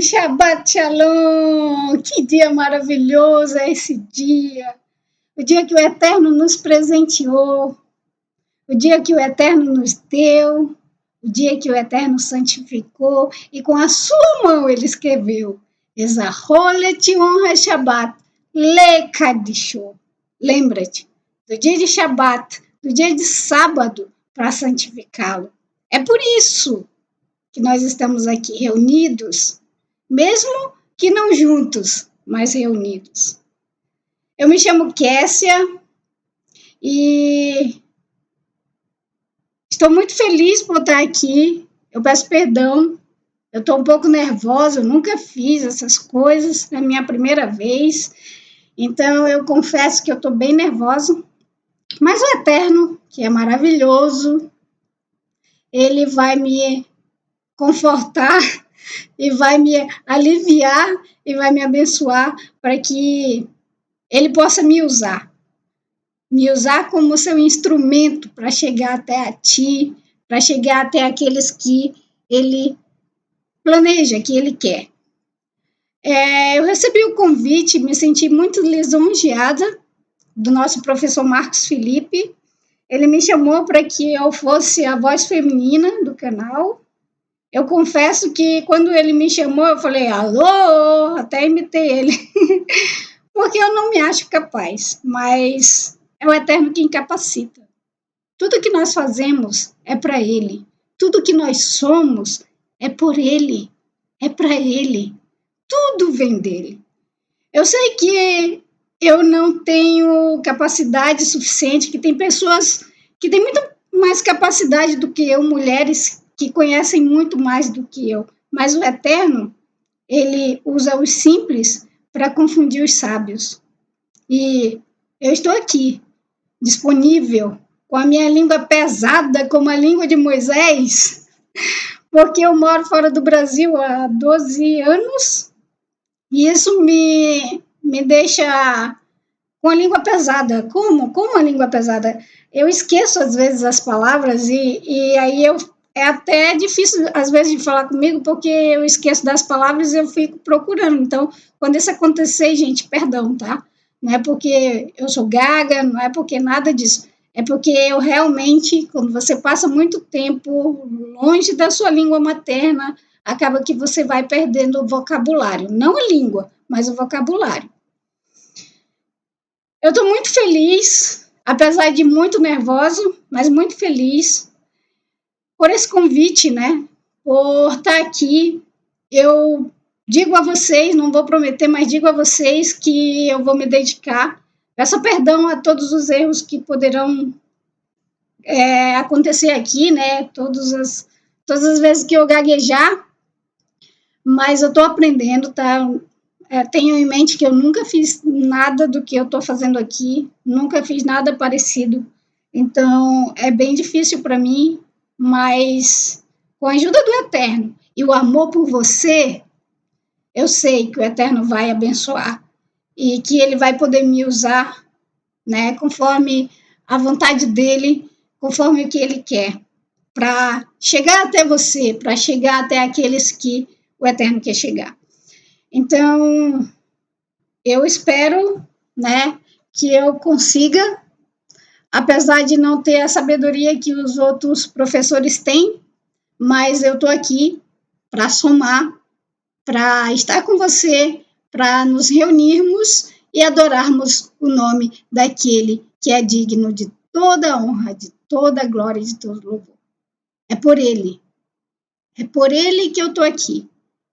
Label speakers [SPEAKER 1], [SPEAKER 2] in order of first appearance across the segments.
[SPEAKER 1] Shabbat Shalom! Que dia maravilhoso é esse dia! O dia que o Eterno nos presenteou, o dia que o Eterno nos deu, o dia que o Eterno santificou e com a sua mão ele escreveu: Ezaholet honra Shabbat, Lekadisho. Lembra-te do dia de Shabbat, do dia de sábado, para santificá-lo. É por isso que nós estamos aqui reunidos, mesmo que não juntos, mas reunidos. Eu me chamo Kessia e estou muito feliz por estar aqui. Eu peço perdão, eu estou um pouco nervosa, eu nunca fiz essas coisas, é a minha primeira vez, então eu confesso que eu estou bem nervosa, mas o Eterno, que é maravilhoso, ele vai me confortar e vai me aliviar e vai me abençoar para que ele possa me usar como seu instrumento para chegar até a ti, para chegar até aqueles que ele planeja, que ele quer. Eu recebi o convite, me senti muito lisonjeada do nosso professor Marcos Felipe. Ele me chamou para que eu fosse a voz feminina do canal. Eu confesso que quando ele me chamou, eu falei, alô, até imitei ele, porque eu não me acho capaz, mas é o Eterno quem capacita. Tudo que nós fazemos é para Ele, tudo que nós somos é por Ele, é para Ele, tudo vem dele. Eu sei que eu não tenho capacidade suficiente, que tem pessoas que têm muito mais capacidade do que eu, mulheres que conhecem muito mais do que eu, mas o Eterno, ele usa os simples para confundir os sábios. E eu estou aqui, disponível, com a minha língua pesada, como a língua de Moisés, porque eu moro fora do Brasil há 12 anos, e isso me deixa com a língua pesada. Como a língua pesada? Eu esqueço, às vezes, as palavras, e aí é até difícil, às vezes, de falar comigo, porque eu esqueço das palavras e eu fico procurando. Então, quando isso acontecer, gente, perdão, tá? Não é porque eu sou gaga, não é porque nada disso. É porque eu realmente, quando você passa muito tempo longe da sua língua materna, acaba que você vai perdendo o vocabulário. Não a língua, mas o vocabulário. Eu estou muito feliz, apesar de muito nervoso, mas muito feliz por esse convite, né? Por estar aqui. Eu digo a vocês, não vou prometer, mas digo a vocês que eu vou me dedicar. Peço perdão a todos os erros que poderão acontecer aqui, né? Todas as vezes que eu gaguejar, mas eu estou aprendendo, tá? Tenho em mente que eu nunca fiz nada do que eu estou fazendo aqui, nunca fiz nada parecido. Então, é bem difícil para mim, mas com a ajuda do Eterno e o amor por você, eu sei que o Eterno vai abençoar e que ele vai poder me usar, né, conforme a vontade dele, conforme o que ele quer, para chegar até você, para chegar até aqueles que o Eterno quer chegar. Então, eu espero, né, que eu consiga, apesar de não ter a sabedoria que os outros professores têm, mas eu estou aqui para somar, para estar com você, para nos reunirmos e adorarmos o nome daquele que é digno de toda a honra, de toda a glória e de todo louvor. É por ele que eu estou aqui,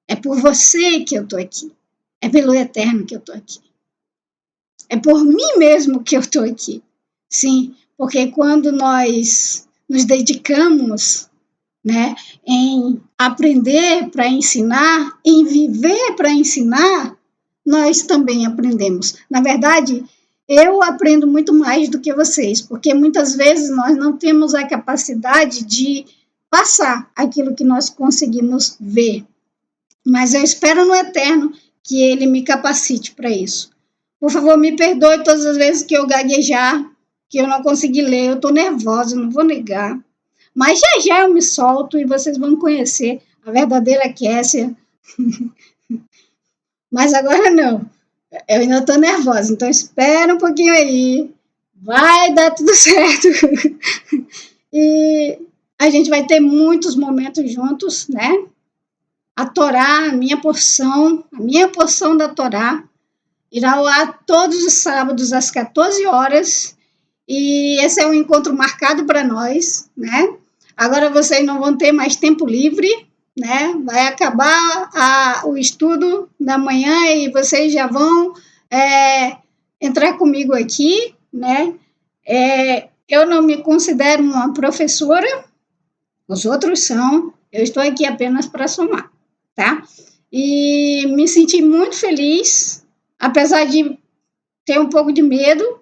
[SPEAKER 1] é por você que eu estou aqui, é pelo Eterno que eu estou aqui, é por mim mesmo que eu estou aqui. Sim, porque quando nós nos dedicamos, né, em aprender para ensinar, em viver para ensinar, nós também aprendemos. Na verdade, eu aprendo muito mais do que vocês, porque muitas vezes nós não temos a capacidade de passar aquilo que nós conseguimos ver. Mas eu espero no Eterno que ele me capacite para isso. Por favor, me perdoe todas as vezes que eu gaguejar, que eu não consegui ler, eu estou nervosa, não vou negar. Mas já eu me solto e vocês vão conhecer a verdadeira Kessia. Mas agora não. Eu ainda estou nervosa, então espera um pouquinho aí. Vai dar tudo certo. E a gente vai ter muitos momentos juntos, né? A Torá, a minha porção da Torá, irá ao ar todos os sábados às 14 horas. E esse é um encontro marcado para nós, né? Agora vocês não vão ter mais tempo livre, né? Vai acabar o estudo da manhã e vocês já vão entrar comigo aqui, né? Eu não me considero uma professora, os outros são, eu estou aqui apenas para somar, tá? E me senti muito feliz, apesar de ter um pouco de medo,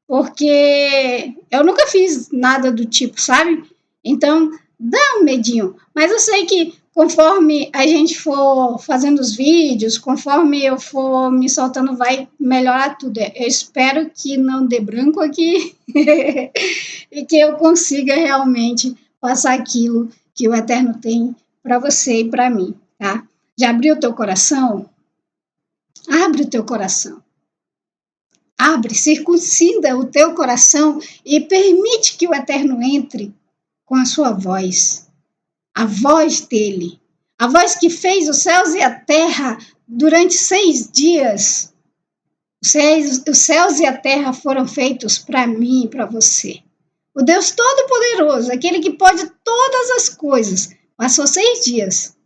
[SPEAKER 1] porque eu nunca fiz nada do tipo, sabe? Então, dá um medinho. Mas eu sei que conforme a gente for fazendo os vídeos, conforme eu for me soltando, vai melhorar tudo. Eu espero que não dê branco aqui e que eu consiga realmente passar aquilo que o Eterno tem para você e para mim, tá? Já abriu o teu coração? Abre o teu coração. Abre, circuncida o teu coração e permite que o Eterno entre com a sua voz, a voz dele, a voz que fez os céus e a terra durante 6 dias. Os céus e a terra foram feitos para mim e para você. O Deus Todo-Poderoso, aquele que pode todas as coisas, passou 6 dias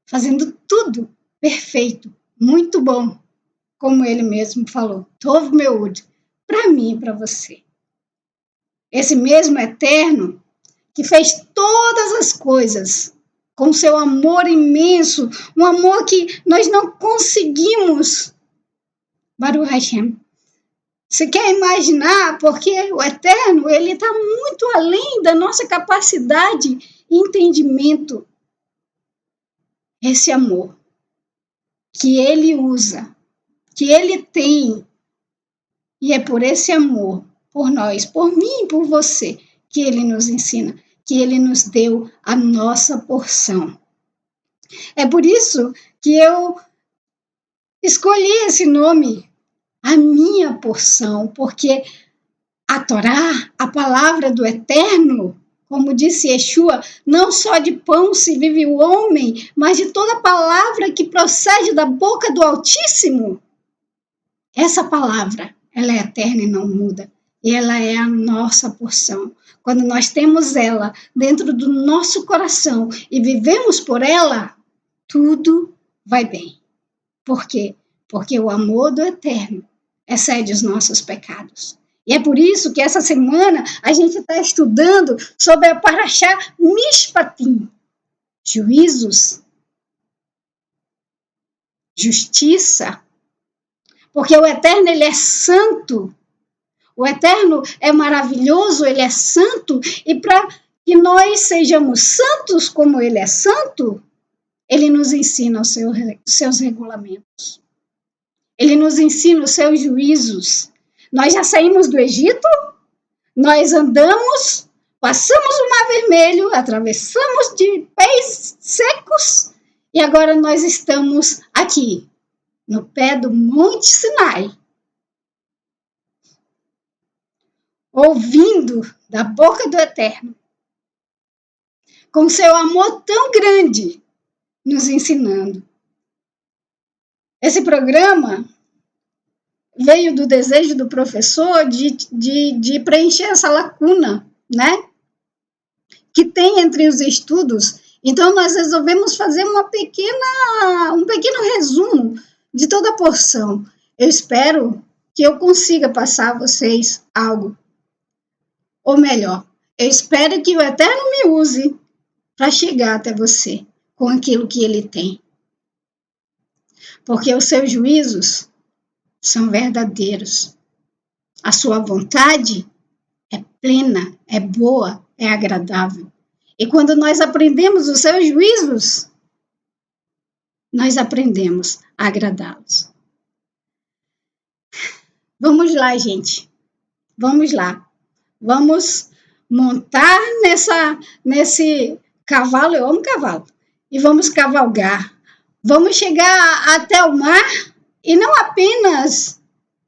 [SPEAKER 1] fazendo tudo perfeito, muito bom, como ele mesmo falou. Tov Meud, para mim e para você. Esse mesmo Eterno que fez todas as coisas com seu amor imenso, um amor que nós não conseguimos. Baruch Hashem. Você quer imaginar? Porque o Eterno, ele está muito além da nossa capacidade e entendimento. Esse amor que ele usa, que ele tem, e é por esse amor, por nós, por mim e por você, que ele nos ensina, que ele nos deu a nossa porção. É por isso que eu escolhi esse nome, a minha porção, porque a Torá, a palavra do Eterno, como disse Yeshua, não só de pão se vive o homem, mas de toda palavra que procede da boca do Altíssimo. Essa palavra, ela é eterna e não muda. E ela é a nossa porção. Quando nós temos ela dentro do nosso coração e vivemos por ela, tudo vai bem. Por quê? Porque o amor do Eterno excede os nossos pecados. E é por isso que essa semana a gente está estudando sobre a Parashá Mishpatim, juízos, justiça, porque o Eterno, ele é santo, o Eterno é maravilhoso, ele é santo, e para que nós sejamos santos como ele é santo, ele nos ensina os seus regulamentos, ele nos ensina os seus juízos. Nós já saímos do Egito, nós andamos, passamos o Mar Vermelho, atravessamos de pés secos, e agora nós estamos aqui, no pé do Monte Sinai, ouvindo da boca do Eterno, com seu amor tão grande, nos ensinando. Esse programa veio do desejo do professor de preencher essa lacuna, né? Que tem entre os estudos. Então, nós resolvemos fazer um pequeno resumo de toda a porção. Eu espero que eu consiga passar a vocês algo. Ou melhor, eu espero que o Eterno me use para chegar até você com aquilo que ele tem. Porque os seus juízos são verdadeiros. A sua vontade é plena, é boa, é agradável. E quando nós aprendemos os seus juízos, nós aprendemos a agradá-los. Vamos lá, gente. Vamos lá. Vamos montar nesse cavalo, eu amo cavalo, e vamos cavalgar Vamos chegar até o mar e não apenas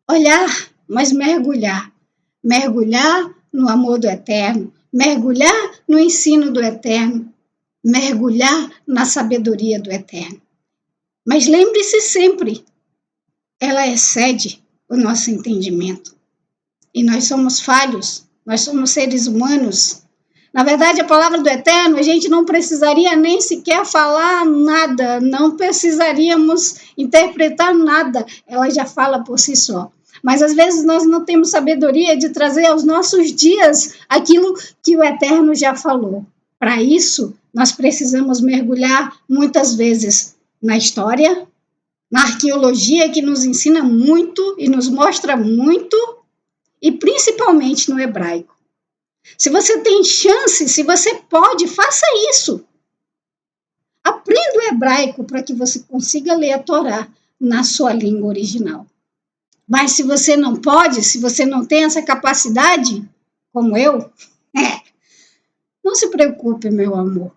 [SPEAKER 1] olhar, mas mergulhar. Mergulhar no amor do Eterno, mergulhar no ensino do Eterno, mergulhar na sabedoria do Eterno. Mas lembre-se sempre, ela excede o nosso entendimento. E nós somos falhos, nós somos seres humanos. Na verdade, a palavra do Eterno, a gente não precisaria nem sequer falar nada, não precisaríamos interpretar nada, ela já fala por si só. Mas às vezes nós não temos sabedoria de trazer aos nossos dias aquilo que o Eterno já falou. Para isso, nós precisamos mergulhar muitas vezes na história, na arqueologia, que nos ensina muito e nos mostra muito, e principalmente no hebraico. Se você tem chance, se você pode, faça isso. Aprenda o hebraico para que você consiga ler a Torá na sua língua original. Mas se você não pode, se você não tem essa capacidade, como eu, não se preocupe, meu amor.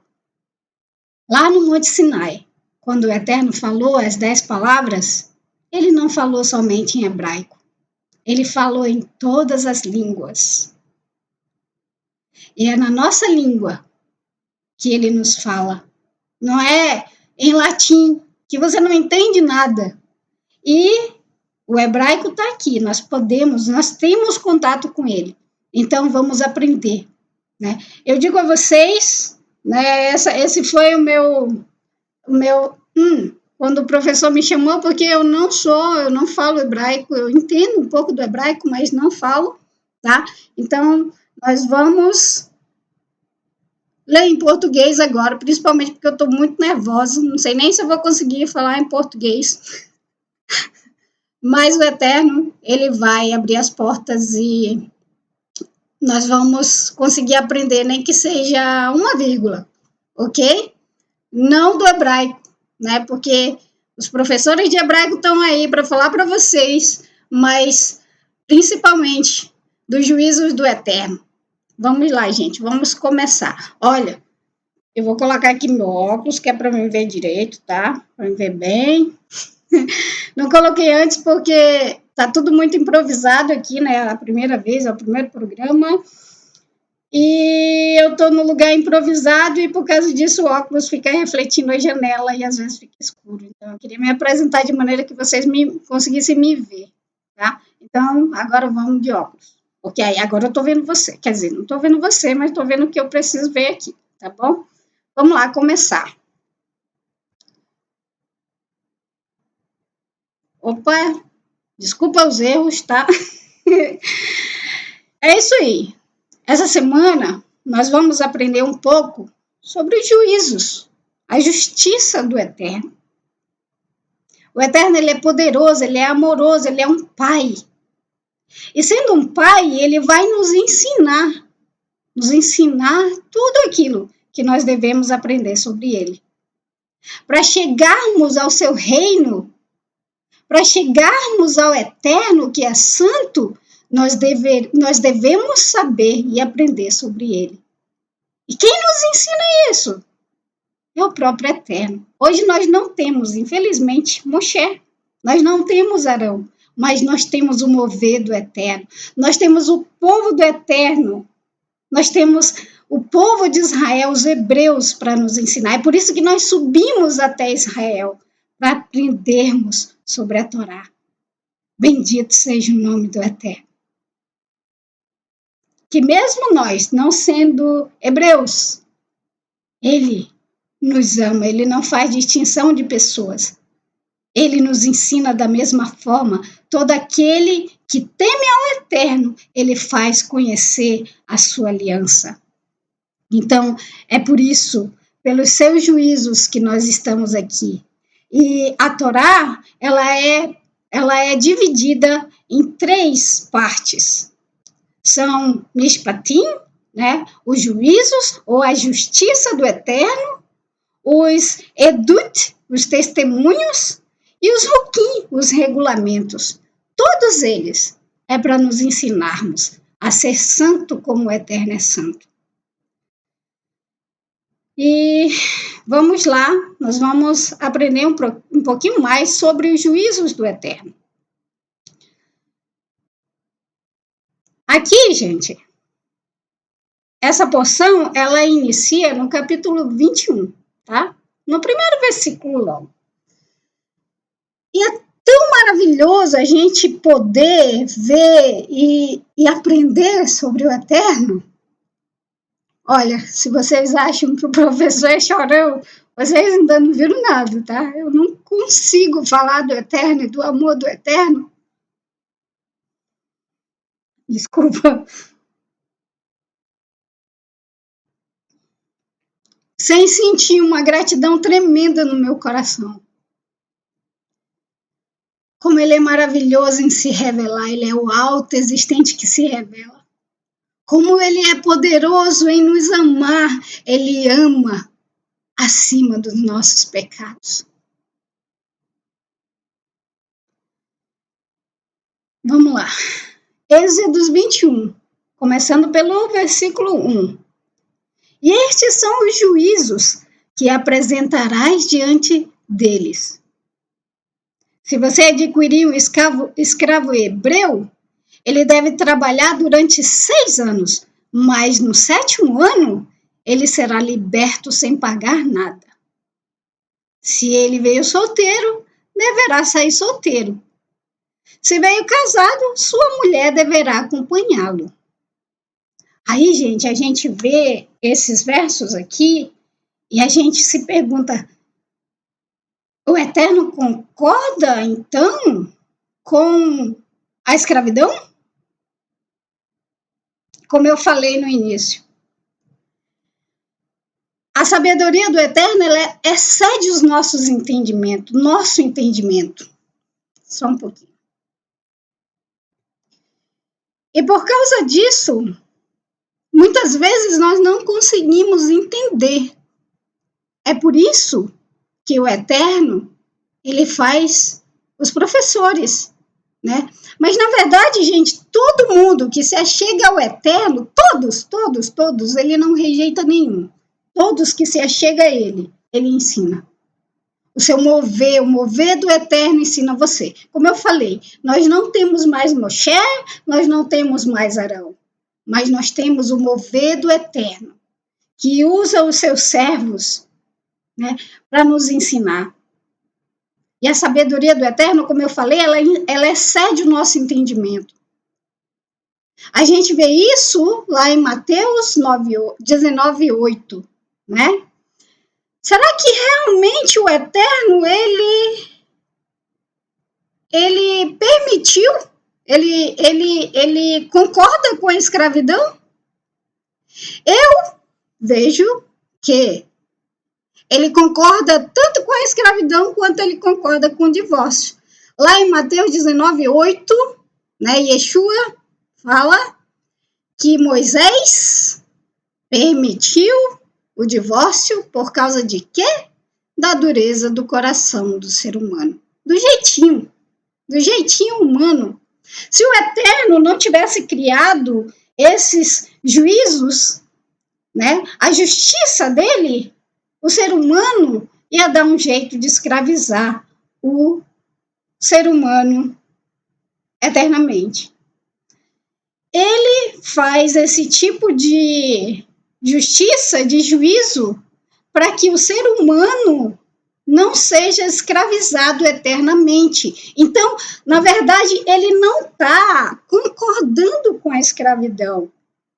[SPEAKER 1] Lá no Monte Sinai, quando o Eterno falou as 10 palavras, ele não falou somente em hebraico. Ele falou em todas as línguas. E é na nossa língua que ele nos fala. Não é em latim, que você não entende nada. E o hebraico está aqui, nós temos contato com ele. Então, vamos aprender. Né? Eu digo a vocês, né, esse foi o meu quando o professor me chamou, porque eu não falo hebraico, eu entendo um pouco do hebraico, mas não falo, tá? Então, nós vamos ler em português agora, principalmente porque eu estou muito nervosa, não sei nem se eu vou conseguir falar em português. Mas o Eterno, ele vai abrir as portas e nós vamos conseguir aprender, nem que seja uma vírgula, ok? Não do hebraico, né? Porque os professores de hebraico estão aí para falar para vocês, mas principalmente dos juízos do Eterno. Vamos lá, gente, vamos começar. Olha, eu vou colocar aqui meu óculos, que é para me ver direito, tá? Para me ver bem. Não coloquei antes porque tá tudo muito improvisado aqui, né? A primeira vez, é o primeiro programa. E eu estou no lugar improvisado e por causa disso o óculos fica refletindo a janela e às vezes fica escuro. Então eu queria me apresentar de maneira que vocês conseguissem me ver, tá? Então agora vamos de óculos. Porque aí agora eu estou vendo você. Quer dizer, não estou vendo você, mas estou vendo o que eu preciso ver aqui, tá bom? Vamos lá começar. Opa, desculpa os erros, tá? É isso aí. Essa semana nós vamos aprender um pouco sobre os juízos, a justiça do Eterno. O Eterno, ele é poderoso, ele é amoroso, ele é um pai. E sendo um pai, ele vai nos ensinar tudo aquilo que nós devemos aprender sobre ele. Para chegarmos ao seu reino, para chegarmos ao Eterno, que é santo, nós devemos saber e aprender sobre ele. E quem nos ensina isso? É o próprio Eterno. Hoje nós não temos, infelizmente, Moshe. Nós não temos Arão, mas nós temos o mover do Eterno. Nós temos o povo do Eterno. Nós temos o povo de Israel, os hebreus, para nos ensinar. É por isso que nós subimos até Israel, para aprendermos sobre a Torá. Bendito seja o nome do Eterno. Que mesmo nós, não sendo hebreus, ele nos ama, ele não faz distinção de pessoas. Ele nos ensina da mesma forma. Todo aquele que teme ao Eterno, ele faz conhecer a sua aliança. Então, é por isso, pelos seus juízos, que nós estamos aqui. E a Torá, ela é dividida em 3 partes. São Mishpatim, né, os juízos ou a justiça do Eterno, os Edut, os testemunhos, e os Hukim, os regulamentos. Todos eles é para nos ensinarmos a ser santo como o Eterno é santo. E vamos lá, nós vamos aprender um pouquinho mais sobre os juízos do Eterno. Aqui, gente, essa porção, ela inicia no capítulo 21, tá? No primeiro versículo logo. E é tão maravilhoso a gente poder ver e aprender sobre o Eterno. Olha, se vocês acham que o professor é chorão, vocês ainda não viram nada, tá? Eu não consigo falar do Eterno e do amor do Eterno. Desculpa. Sem sentir uma gratidão tremenda no meu coração. Como ele é maravilhoso em se revelar, ele é o alto existente que se revela. Como ele é poderoso em nos amar, ele ama acima dos nossos pecados. Vamos lá. Êxodos 21, começando pelo versículo 1. E estes são os juízos que apresentarás diante deles. Se você adquirir um escravo hebreu, ele deve trabalhar durante 6 anos, mas no 7º ano, ele será liberto sem pagar nada. Se ele veio solteiro, deverá sair solteiro. Se veio casado, sua mulher deverá acompanhá-lo. Aí, gente, a gente vê esses versos aqui e a gente se pergunta, o Eterno concorda, então, com a escravidão? Como eu falei no início. A sabedoria do Eterno, ela excede os nossos entendimentos, nosso entendimento. Só um pouquinho. E por causa disso, muitas vezes nós não conseguimos entender. É por isso que o Eterno, ele faz os professores, né? Mas, na verdade, gente, todo mundo que se achega ao Eterno, todos, ele não rejeita nenhum. Todos que se achega a ele ensina. O seu mover, o mover do Eterno ensina você. Como eu falei, nós não temos mais Moshe, nós não temos mais Arão, mas nós temos o mover do Eterno, que usa os seus servos, né, para nos ensinar. E a sabedoria do Eterno, como eu falei, ela excede o nosso entendimento. A gente vê isso lá em Mateus 19:8, né? Será que realmente o Eterno, ele permitiu? Ele concorda com a escravidão? Eu vejo que ele concorda tanto com a escravidão quanto ele concorda com o divórcio. Lá em Mateus 19:8, né, Yeshua fala que Moisés permitiu o divórcio por causa de quê? Da dureza do coração do ser humano. Do jeitinho humano. Se o Eterno não tivesse criado esses juízos, né, a justiça dele, o ser humano ia dar um jeito de escravizar o ser humano eternamente. Ele faz esse tipo de justiça, de juízo, para que o ser humano não seja escravizado eternamente. Então, na verdade, ele não está concordando com a escravidão.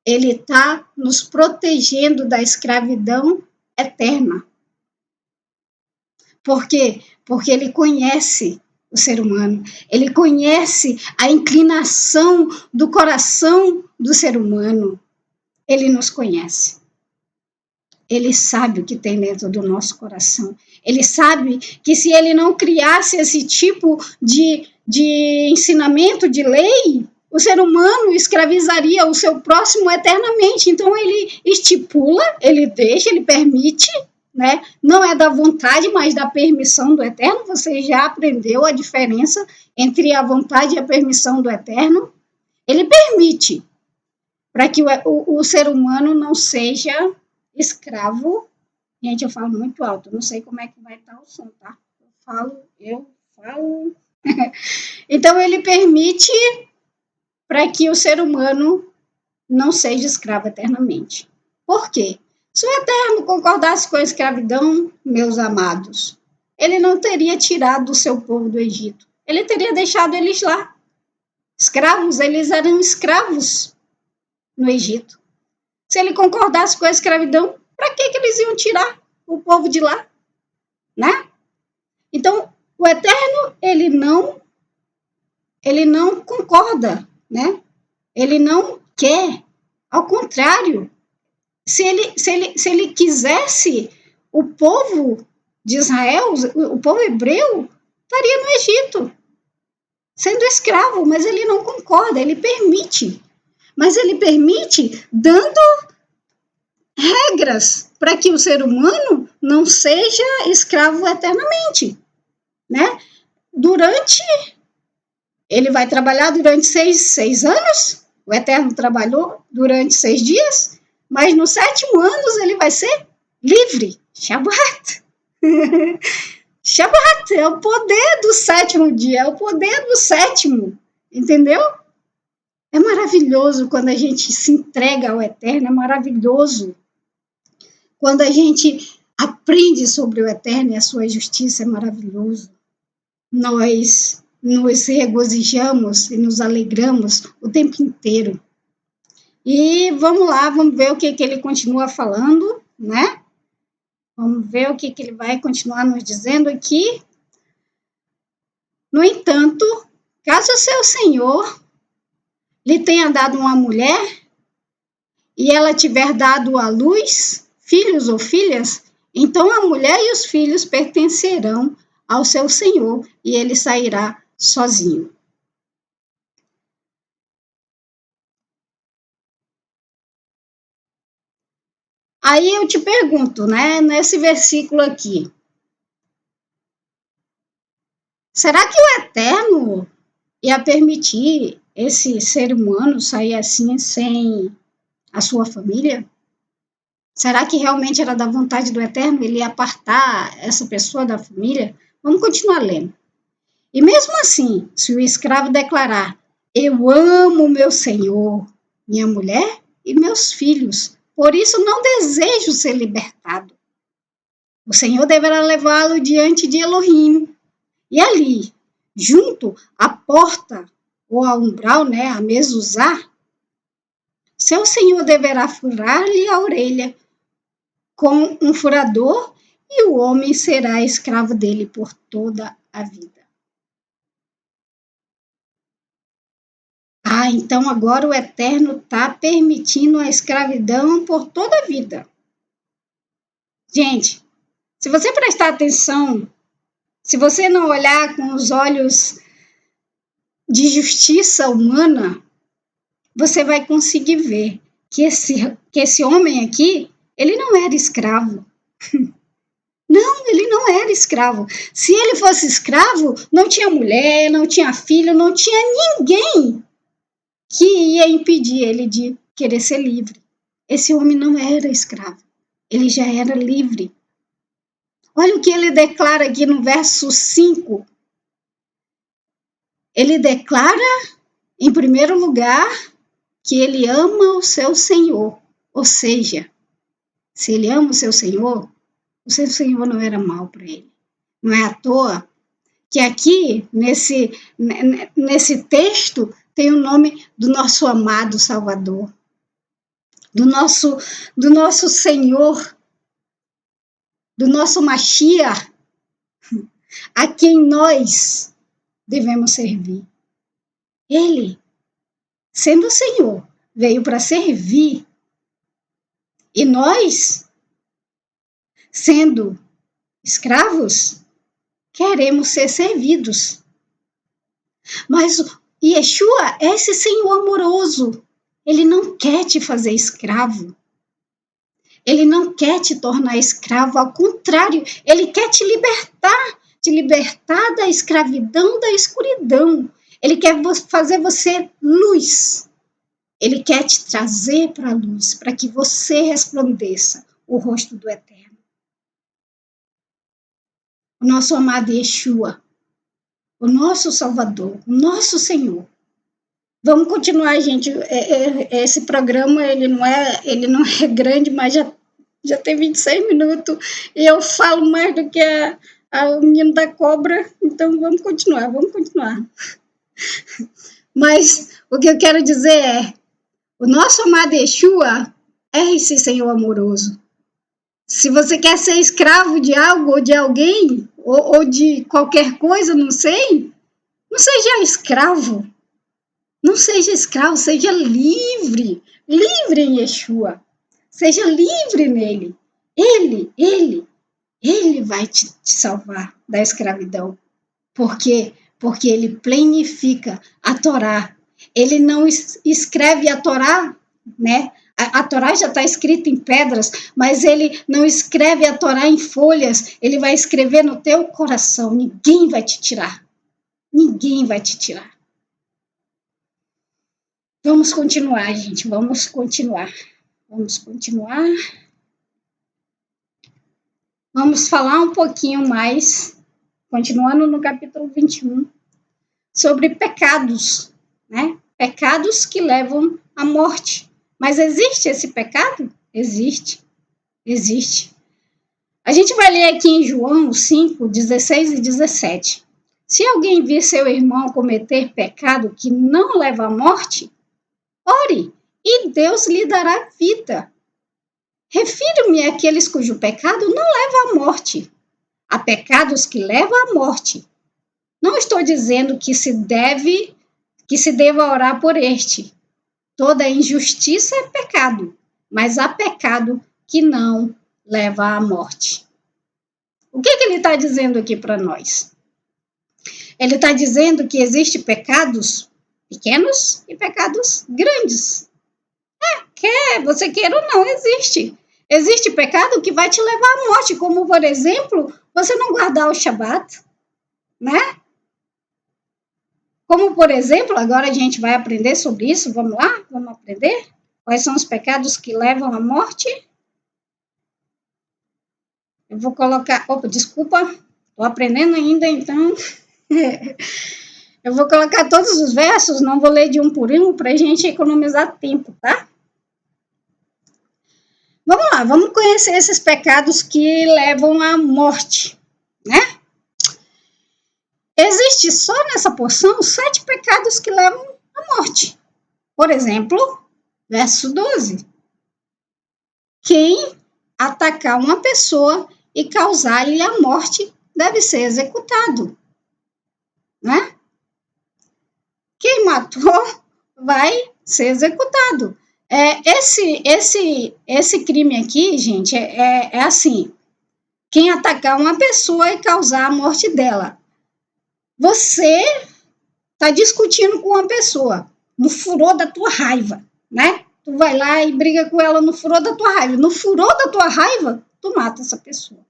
[SPEAKER 1] Ele está nos protegendo da escravidão eterna. Por quê? Porque ele conhece o ser humano, ele conhece a inclinação do coração do ser humano, ele nos conhece. Ele sabe o que tem dentro do nosso coração. Ele sabe que se ele não criasse esse tipo de ensinamento, de lei, o ser humano escravizaria o seu próximo eternamente. Então ele estipula, ele deixa, ele permite, né? Não é da vontade, mas da permissão do Eterno. Você já aprendeu a diferença entre a vontade e a permissão do Eterno. Ele permite para que o ser humano não seja escravo Gente, eu falo muito alto, não sei como é que vai estar o som, tá? Eu falo. Então, ele permite para que o ser humano não seja escravo eternamente. Por quê? Se o Eterno concordasse com a escravidão, meus amados, ele não teria tirado o seu povo do Egito. Ele teria deixado eles lá. Escravos, eles eram escravos no Egito. Se ele concordasse com a escravidão, para que eles iam tirar o povo de lá? Né? Então, o Eterno, ele não concorda, né? Ele não quer. Ao contrário, se ele quisesse, o povo de Israel, o povo hebreu, estaria no Egito, sendo escravo, mas ele não concorda, ele permite. Mas ele permite dando regras para que o ser humano não seja escravo eternamente, né? Ele vai trabalhar durante seis anos, o Eterno trabalhou durante 6 dias, mas no 7º ano ele vai ser livre. Shabat. Shabat é o poder do 7º dia, é o poder do 7º, entendeu? É maravilhoso quando a gente se entrega ao Eterno, é maravilhoso quando a gente aprende sobre o Eterno e a sua justiça, é maravilhoso. Nós nos regozijamos e nos alegramos o tempo inteiro. E vamos lá, vamos ver o que ele continua falando, né? Vamos ver o que ele vai continuar nos dizendo aqui. No entanto, caso o seu senhor lhe tenha dado uma mulher e ela tiver dado à luz filhos ou filhas, então a mulher e os filhos pertencerão ao seu senhor e ele sairá sozinho. Aí eu te pergunto, né, nesse versículo aqui, será que o Eterno ia permitir esse ser humano sair assim sem a sua família? Será que realmente era da vontade do Eterno ele apartar essa pessoa da família? Vamos continuar lendo. E mesmo assim, se o escravo declarar: eu amo meu senhor, minha mulher e meus filhos, por isso não desejo ser libertado. O Senhor deverá levá-lo diante de Elohim. E ali, junto à porta ou ao umbral, né, a mezuzá, seu senhor deverá furar-lhe a orelha com um furador e o homem será escravo dele por toda a vida. Ah, então agora o Eterno está permitindo a escravidão por toda a vida. Gente, se você prestar atenção, se você não olhar com os olhos de justiça humana, você vai conseguir ver que esse homem aqui, ele não era escravo. Não, ele não era escravo. Se ele fosse escravo, não tinha mulher, não tinha filho, não tinha ninguém que ia impedir ele de querer ser livre. Esse homem não era escravo, ele já era livre. Olha o que ele declara aqui no verso 5. Ele declara, em primeiro lugar, que ele ama o seu Senhor. Ou seja, se ele ama o seu Senhor não era mal para ele. Não é à toa que aqui, nesse texto, tem o nome do nosso amado Salvador, do nosso Senhor, do nosso Mashiach, a quem nós devemos servir. Ele, sendo o Senhor, veio para servir. E nós, sendo escravos, queremos ser servidos. Mas Yeshua é esse Senhor amoroso. Ele não quer te fazer escravo. Ele não quer te tornar escravo, ao contrário, ele quer te libertar da escravidão, da escuridão. Ele quer fazer você luz. Ele quer te trazer para a luz, para que você resplandeça o rosto do Eterno. o nosso amado Yeshua, o nosso Salvador, o nosso Senhor. Vamos continuar, gente. Esse programa ele não é grande, mas já tem 26 minutos e eu falo mais do que o menino da cobra, então vamos continuar. Mas o que eu quero dizer é, o nosso amado Yeshua é esse Senhor amoroso. Se você quer ser escravo de algo ou de alguém, ou de qualquer coisa, não seja escravo. Não seja escravo, seja livre. Livre em Yeshua. Seja livre nele. Ele vai te salvar da escravidão. Por quê? Porque ele planifica a Torá. Ele não escreve a Torá, né? A Torá já está escrita em pedras, mas ele não escreve a Torá em folhas. Ele vai escrever no teu coração. Ninguém vai te tirar. Ninguém vai te tirar. Vamos continuar, gente. Vamos continuar. Vamos falar um pouquinho mais, continuando no capítulo 21, sobre pecados, né? Pecados que levam à morte. Mas existe esse pecado? Existe. A gente vai ler aqui em João 5, 16 e 17. Se alguém vir seu irmão cometer pecado que não leva à morte, ore, e Deus lhe dará vida. Refiro-me àqueles cujo pecado não leva à morte. Há pecados que levam à morte. Não estou dizendo que se deva orar por este. Toda injustiça é pecado, mas há pecado que não leva à morte. O que ele está dizendo aqui para nós? Ele está dizendo que existem pecados pequenos e pecados grandes. Quer você queira ou não, existe. Existe pecado que vai te levar à morte, como, por exemplo, você não guardar o Shabat, né? Como, por exemplo, agora a gente vai aprender sobre isso, vamos lá? Vamos aprender? Quais são os pecados que levam à morte? Eu vou colocar... Opa, desculpa, estou aprendendo ainda, então... Eu vou colocar todos os versos, não vou ler de um por um, para a gente economizar tempo, tá? Vamos lá, vamos conhecer esses pecados que levam à morte, né? Existe só nessa porção 7 pecados que levam à morte. Por exemplo, verso 12. Quem atacar uma pessoa e causar-lhe a morte deve ser executado, né? Quem matou vai ser executado. Esse crime aqui, gente, é assim. Quem atacar uma pessoa e causar a morte dela. Você está discutindo com uma pessoa no furor da tua raiva, né? Tu vai lá e briga com ela no furor da tua raiva. No furor da tua raiva, tu mata essa pessoa.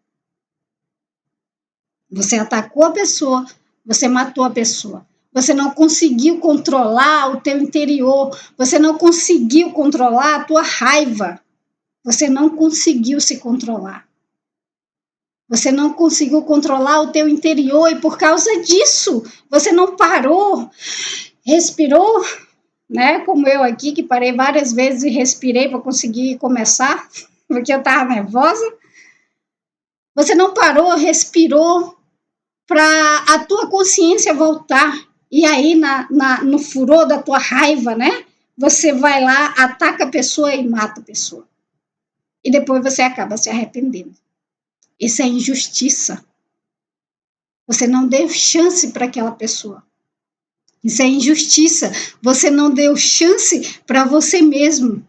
[SPEAKER 1] Você atacou a pessoa, você matou a pessoa. Você não conseguiu controlar o teu interior. Você não conseguiu controlar a tua raiva. Você não conseguiu se controlar. Você não conseguiu controlar o teu interior e por causa disso, você não parou, respirou, né? Como eu aqui, que parei várias vezes e respirei para conseguir começar, porque eu estava nervosa. Você não parou, respirou para a tua consciência voltar. E aí, no furor da tua raiva, né? Você vai lá, ataca a pessoa e mata a pessoa. E depois você acaba se arrependendo. Isso é injustiça. Você não deu chance para aquela pessoa. Isso é injustiça. Você não deu chance para você mesmo.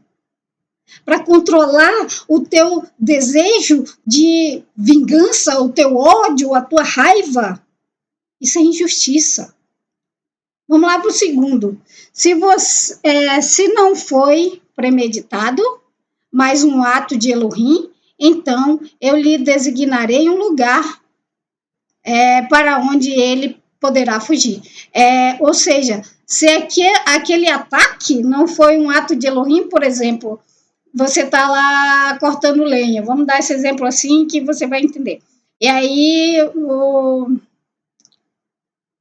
[SPEAKER 1] Para controlar o teu desejo de vingança, o teu ódio, a tua raiva. Isso é injustiça. Vamos lá para o segundo. Se não foi premeditado, mas um ato de Elohim, então eu lhe designarei um lugar para onde ele poderá fugir. Ou seja, se aquele ataque não foi um ato de Elohim, por exemplo, você está lá cortando lenha, vamos dar esse exemplo assim que você vai entender. E aí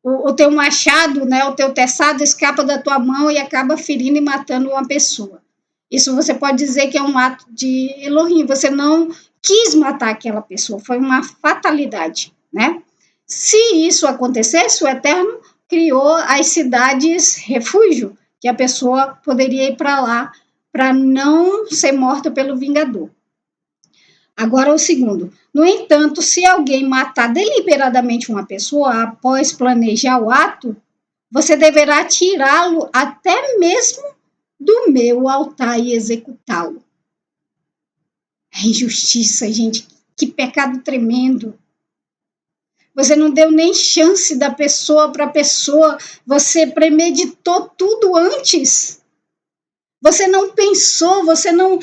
[SPEAKER 1] o teu machado, né, o teu teçado escapa da tua mão e acaba ferindo e matando uma pessoa. Isso você pode dizer que é um ato de Elohim. Você não quis matar aquela pessoa, foi uma fatalidade, né? Se isso acontecesse, o Eterno criou as cidades refúgio, que a pessoa poderia ir para lá para não ser morta pelo vingador. Agora, o segundo. No entanto, se alguém matar deliberadamente uma pessoa após planejar o ato, você deverá tirá-lo até mesmo do meu altar e executá-lo. É injustiça, gente. Que pecado tremendo. Você não deu nem chance da pessoa para a pessoa. Você premeditou tudo antes. Você não pensou, você não.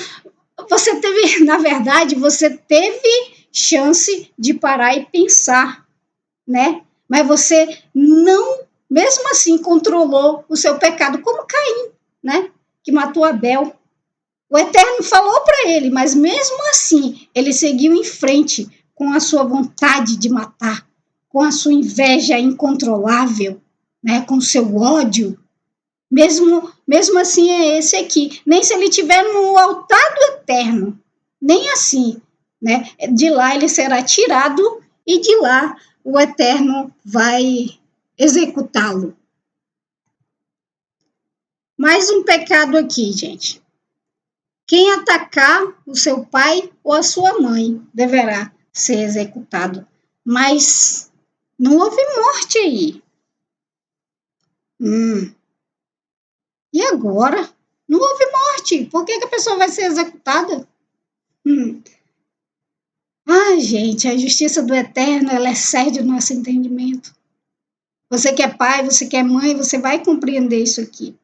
[SPEAKER 1] Você teve, na verdade, você teve chance de parar e pensar, né? Mas você não, mesmo assim, controlou o seu pecado, como Caim, né? Que matou Abel. O Eterno falou para ele, mas mesmo assim, ele seguiu em frente com a sua vontade de matar, com a sua inveja incontrolável, né? Com o seu ódio. Mesmo assim, é esse aqui. Nem se ele estiver no altar do Eterno, nem assim, né? De lá ele será tirado e de lá o Eterno vai executá-lo. Mais um pecado aqui, gente. Quem atacar o seu pai ou a sua mãe deverá ser executado. Mas não houve morte aí. E agora? Não houve morte. Por que a pessoa vai ser executada? Ai, gente, a justiça do Eterno, ela excede o nosso entendimento. Você que é pai, você que é mãe, você vai compreender isso aqui.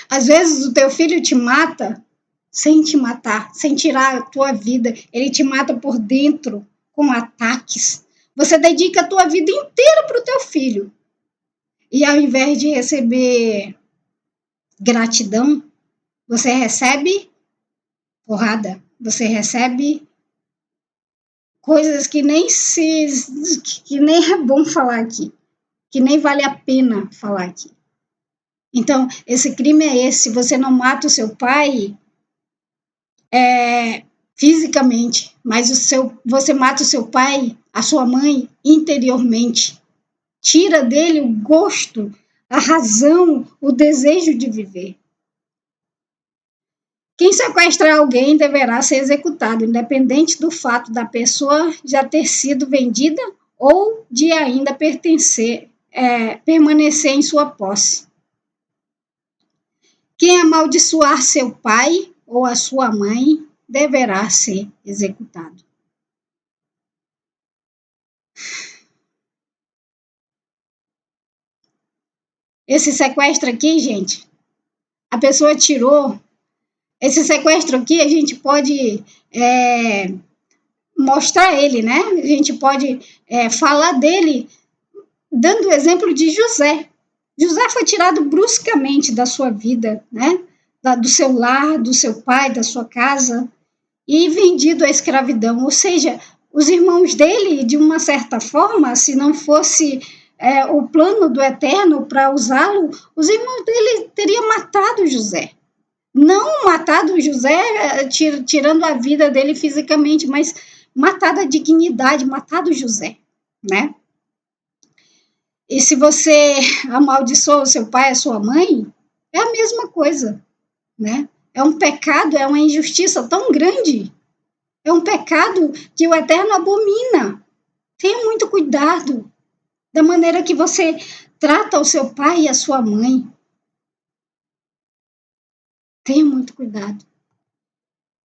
[SPEAKER 1] Às vezes o teu filho te mata sem te matar, sem tirar a tua vida. Ele te mata por dentro, com ataques. Você dedica a tua vida inteira para o teu filho. E ao invés de receber gratidão, você recebe porrada. Você recebe coisas que nem é bom falar aqui, que nem vale a pena falar aqui. Então, esse crime é esse. Você não mata o seu pai fisicamente, mas você mata o seu pai, a sua mãe, interiormente. Tira dele o gosto, a razão, o desejo de viver. Quem sequestrar alguém deverá ser executado, independente do fato da pessoa já ter sido vendida ou de ainda permanecer em sua posse. Quem amaldiçoar seu pai ou a sua mãe deverá ser executado. Esse sequestro aqui, gente, a pessoa tirou. Esse sequestro aqui, a gente pode mostrar ele, né? A gente pode falar dele dando o exemplo de José. José foi tirado bruscamente da sua vida, né? Do seu lar, do seu pai, da sua casa, e vendido à escravidão. Ou seja, os irmãos dele, de uma certa forma, se não fosse o plano do Eterno para usá-lo, os irmãos dele teriam matado José. Não matado José, tirando a vida dele fisicamente, mas matado a dignidade, matado José, né? E se você amaldiçoa o seu pai, a sua mãe, é a mesma coisa, né? É um pecado, é uma injustiça tão grande. É um pecado que o Eterno abomina. Tenha muito cuidado da maneira que você trata o seu pai e a sua mãe. Tenha muito cuidado.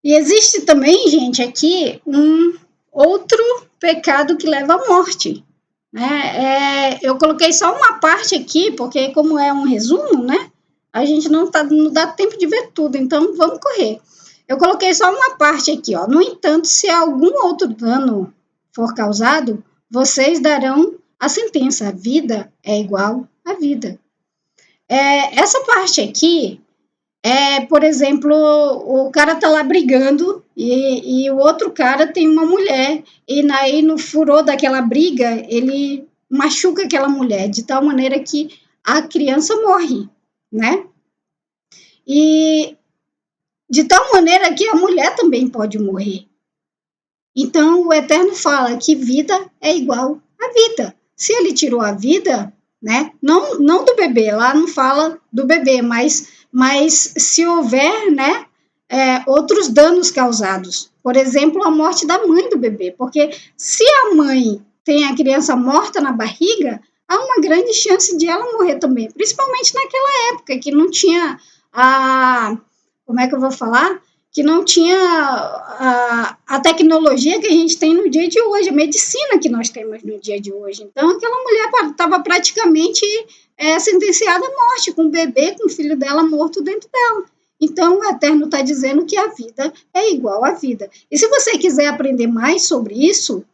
[SPEAKER 1] E existe também, gente, aqui um outro pecado que leva à morte. Né? Eu coloquei só uma parte aqui, porque como é um resumo, né? A gente não dá tempo de ver tudo, então vamos correr. Eu coloquei só uma parte aqui, ó. No entanto, se algum outro dano for causado, vocês darão a sentença. A vida é igual à vida. Essa parte aqui Por exemplo, o cara tá lá brigando e o outro cara tem uma mulher e aí no furor daquela briga ele machuca aquela mulher de tal maneira que a criança morre, né? E de tal maneira que a mulher também pode morrer. Então o Eterno fala que vida é igual a vida. Se ele tirou a vida, né? Não do bebê, lá não fala do bebê, mas se houver, né? Outros danos causados. Por exemplo, a morte da mãe do bebê. Porque se a mãe tem a criança morta na barriga, há uma grande chance de ela morrer também. Principalmente naquela época que não tinha a. Como é que eu vou falar? Que não tinha a tecnologia que a gente tem no dia de hoje, a medicina que nós temos no dia de hoje. Então, aquela mulher estava praticamente sentenciada à morte, com o bebê, com o filho dela morto dentro dela. Então, o Eterno está dizendo que a vida é igual à vida. E se você quiser aprender mais sobre isso,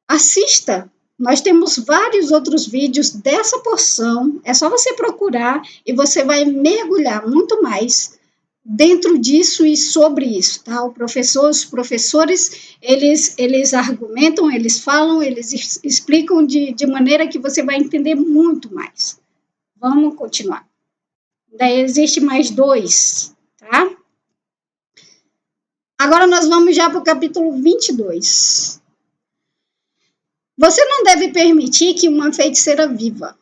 [SPEAKER 1] assista. Nós temos vários outros vídeos dessa porção. É só você procurar e você vai mergulhar muito mais dentro disso e sobre isso, tá? Os professores, eles argumentam, eles falam, eles explicam de maneira que você vai entender muito mais. Vamos continuar. Daí existe mais 2, tá? Agora nós vamos já para o capítulo 22. Você não deve permitir que uma feiticeira viva.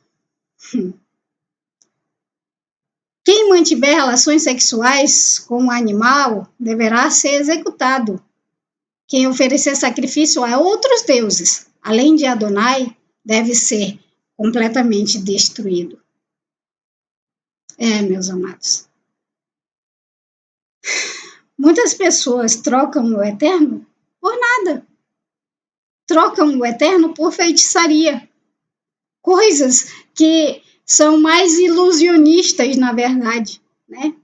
[SPEAKER 1] Quem mantiver relações sexuais com um animal deverá ser executado. Quem oferecer sacrifício a outros deuses, além de Adonai, deve ser completamente destruído. Meus amados. Muitas pessoas trocam o eterno por nada. Trocam o eterno por feitiçaria. Coisas que são mais ilusionistas, na verdade, né?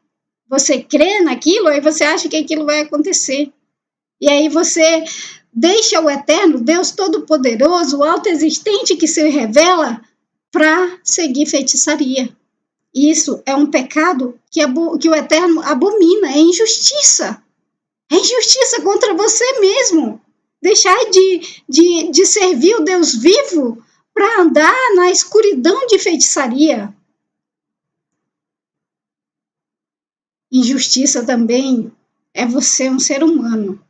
[SPEAKER 1] Você crê naquilo, aí você acha que aquilo vai acontecer. E aí você deixa o eterno, Deus Todo-Poderoso, o autoexistente que se revela, para seguir feitiçaria. Isso é um pecado que o eterno abomina, é injustiça. É injustiça contra você mesmo. Deixar de servir o Deus vivo para andar na escuridão de feitiçaria. Injustiça também é você, um ser humano,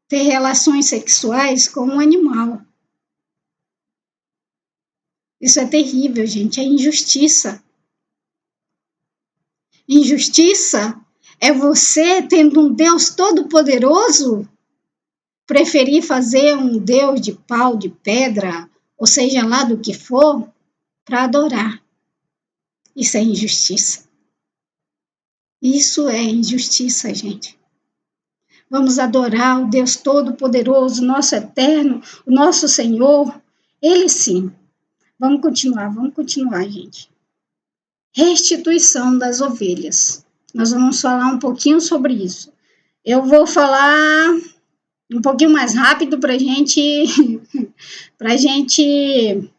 [SPEAKER 1] ter relações sexuais com um animal. Isso é terrível, gente, é injustiça. Injustiça é você, tendo um Deus todo-poderoso, preferir fazer um Deus de pau, de pedra, ou seja lá do que for, para adorar. Isso é injustiça. Isso é injustiça, gente. Vamos adorar o Deus Todo-Poderoso, nosso Eterno, o nosso Senhor. Ele sim. Vamos continuar, gente. Restituição das ovelhas. Nós vamos falar um pouquinho sobre isso. Eu vou falar um pouquinho mais rápido para a gente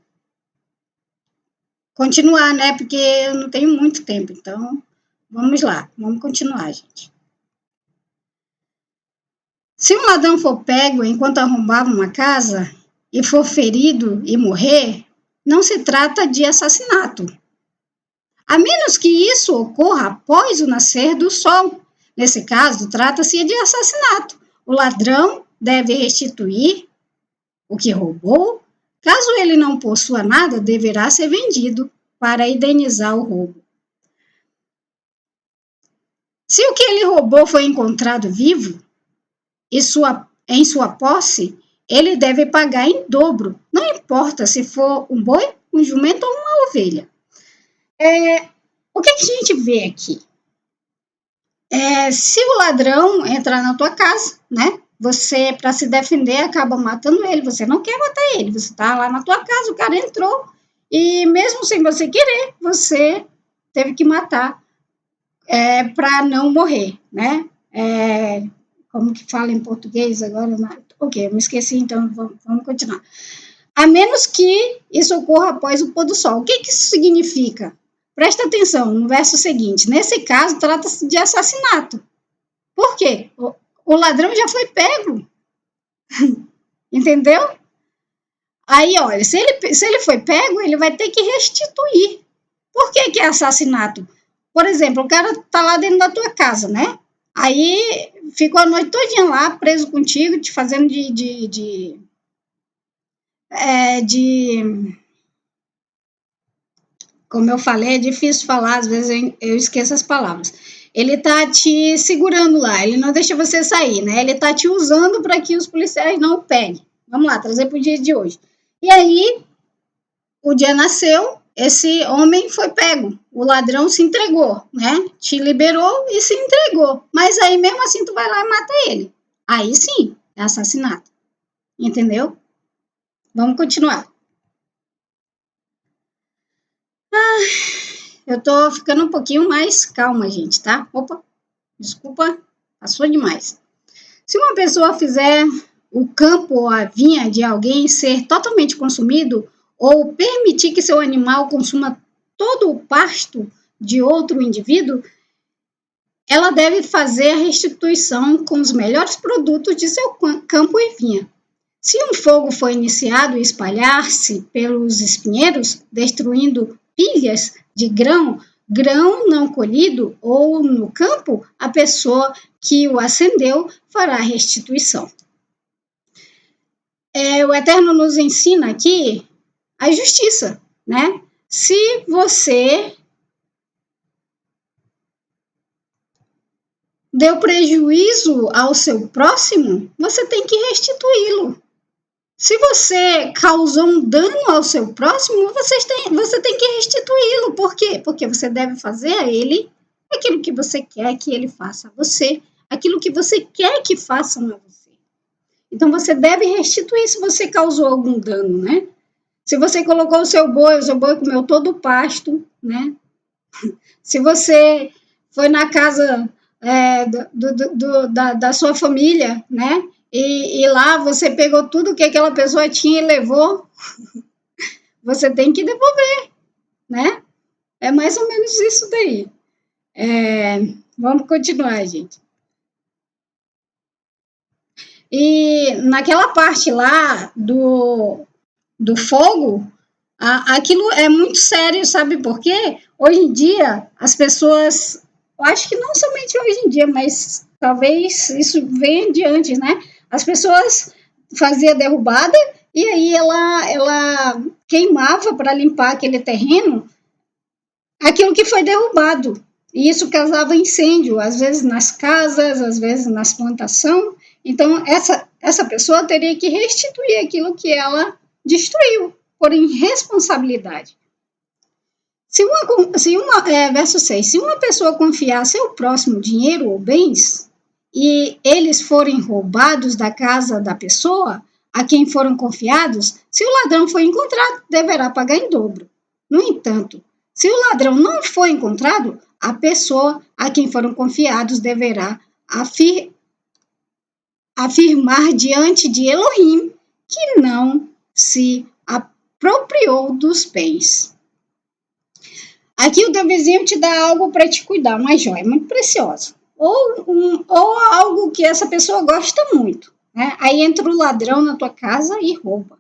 [SPEAKER 1] continuar, né? Porque eu não tenho muito tempo. Então, vamos lá. Vamos continuar, gente. Se um ladrão for pego enquanto arrombava uma casa e for ferido e morrer, não se trata de assassinato. A menos que isso ocorra após o nascer do sol. Nesse caso, trata-se de assassinato. O ladrão deve restituir o que roubou. Caso ele não possua nada, deverá ser vendido para indenizar o roubo. Se o que ele roubou foi encontrado vivo em sua posse, ele deve pagar em dobro. Não importa se for um boi, um jumento ou uma ovelha. O que a gente vê aqui? Se o ladrão entrar na tua casa, né? Você, para se defender, acaba matando ele. Você não quer matar ele, você está lá na tua casa, o cara entrou e mesmo sem você querer, você teve que matar para não morrer, né? Como que fala em português agora? Ok, eu me esqueci, então vamos continuar. A menos que isso ocorra após o pôr do sol. O que isso significa? Presta atenção no verso seguinte. Nesse caso, trata-se de assassinato. Por quê? O ladrão já foi pego. Entendeu? Aí, olha, se ele foi pego, ele vai ter que restituir. Por que é assassinato? Por exemplo, o cara tá lá dentro da tua casa, né? Aí ficou a noite todinha lá, preso contigo, te fazendo como eu falei, é difícil falar, às vezes eu esqueço as palavras. Ele tá te segurando lá, ele não deixa você sair, né? Ele tá te usando para que os policiais não o peguem. Vamos lá, trazer para o dia de hoje. E aí, o dia nasceu, esse homem foi pego, o ladrão se entregou, né? Te liberou e se entregou. Mas aí, mesmo assim, tu vai lá e mata ele. Aí sim, é assassinato. Entendeu? Vamos continuar. Eu tô ficando um pouquinho mais calma, gente, tá? Opa, desculpa, passou demais. Se uma pessoa fizer o campo ou a vinha de alguém ser totalmente consumido ou permitir que seu animal consuma todo o pasto de outro indivíduo, ela deve fazer a restituição com os melhores produtos de seu campo e vinha. Se um fogo for iniciado e espalhar-se pelos espinheiros, destruindo pilhas de grão não colhido ou no campo, a pessoa que o acendeu fará a restituição. O Eterno nos ensina aqui a justiça, né? Se você deu prejuízo ao seu próximo, você tem que restituí-lo. Se você causou um dano ao seu próximo, você tem que restituí-lo. Por quê? Porque você deve fazer a ele aquilo que você quer que ele faça a você, aquilo que você quer que façam a você. Então, você deve restituir se você causou algum dano, né? Se você colocou o seu boi comeu todo o pasto, né? Se você foi na casa da sua família, né? E lá você pegou tudo que aquela pessoa tinha e levou, você tem que devolver, né? É mais ou menos isso daí. Vamos continuar, gente. E naquela parte lá do fogo, aquilo é muito sério, sabe por quê? Hoje em dia, as pessoas, eu acho que não somente hoje em dia, mas talvez isso venha de antes, né? As pessoas faziam derrubada e aí ela queimava para limpar aquele terreno aquilo que foi derrubado. E isso causava incêndio, às vezes nas casas, às vezes nas plantações. Então, essa pessoa teria que restituir aquilo que ela destruiu, por irresponsabilidade. Verso 6. Se uma pessoa confiar a seu próximo dinheiro ou bens, e eles forem roubados da casa da pessoa a quem foram confiados, se o ladrão for encontrado, deverá pagar em dobro. No entanto, se o ladrão não for encontrado, a pessoa a quem foram confiados deverá afirmar diante de Elohim que não se apropriou dos bens. Aqui o teu vizinho te dá algo para te cuidar, uma joia muito preciosa. Ou algo que essa pessoa gosta muito. Né? Aí entra o ladrão na tua casa e rouba.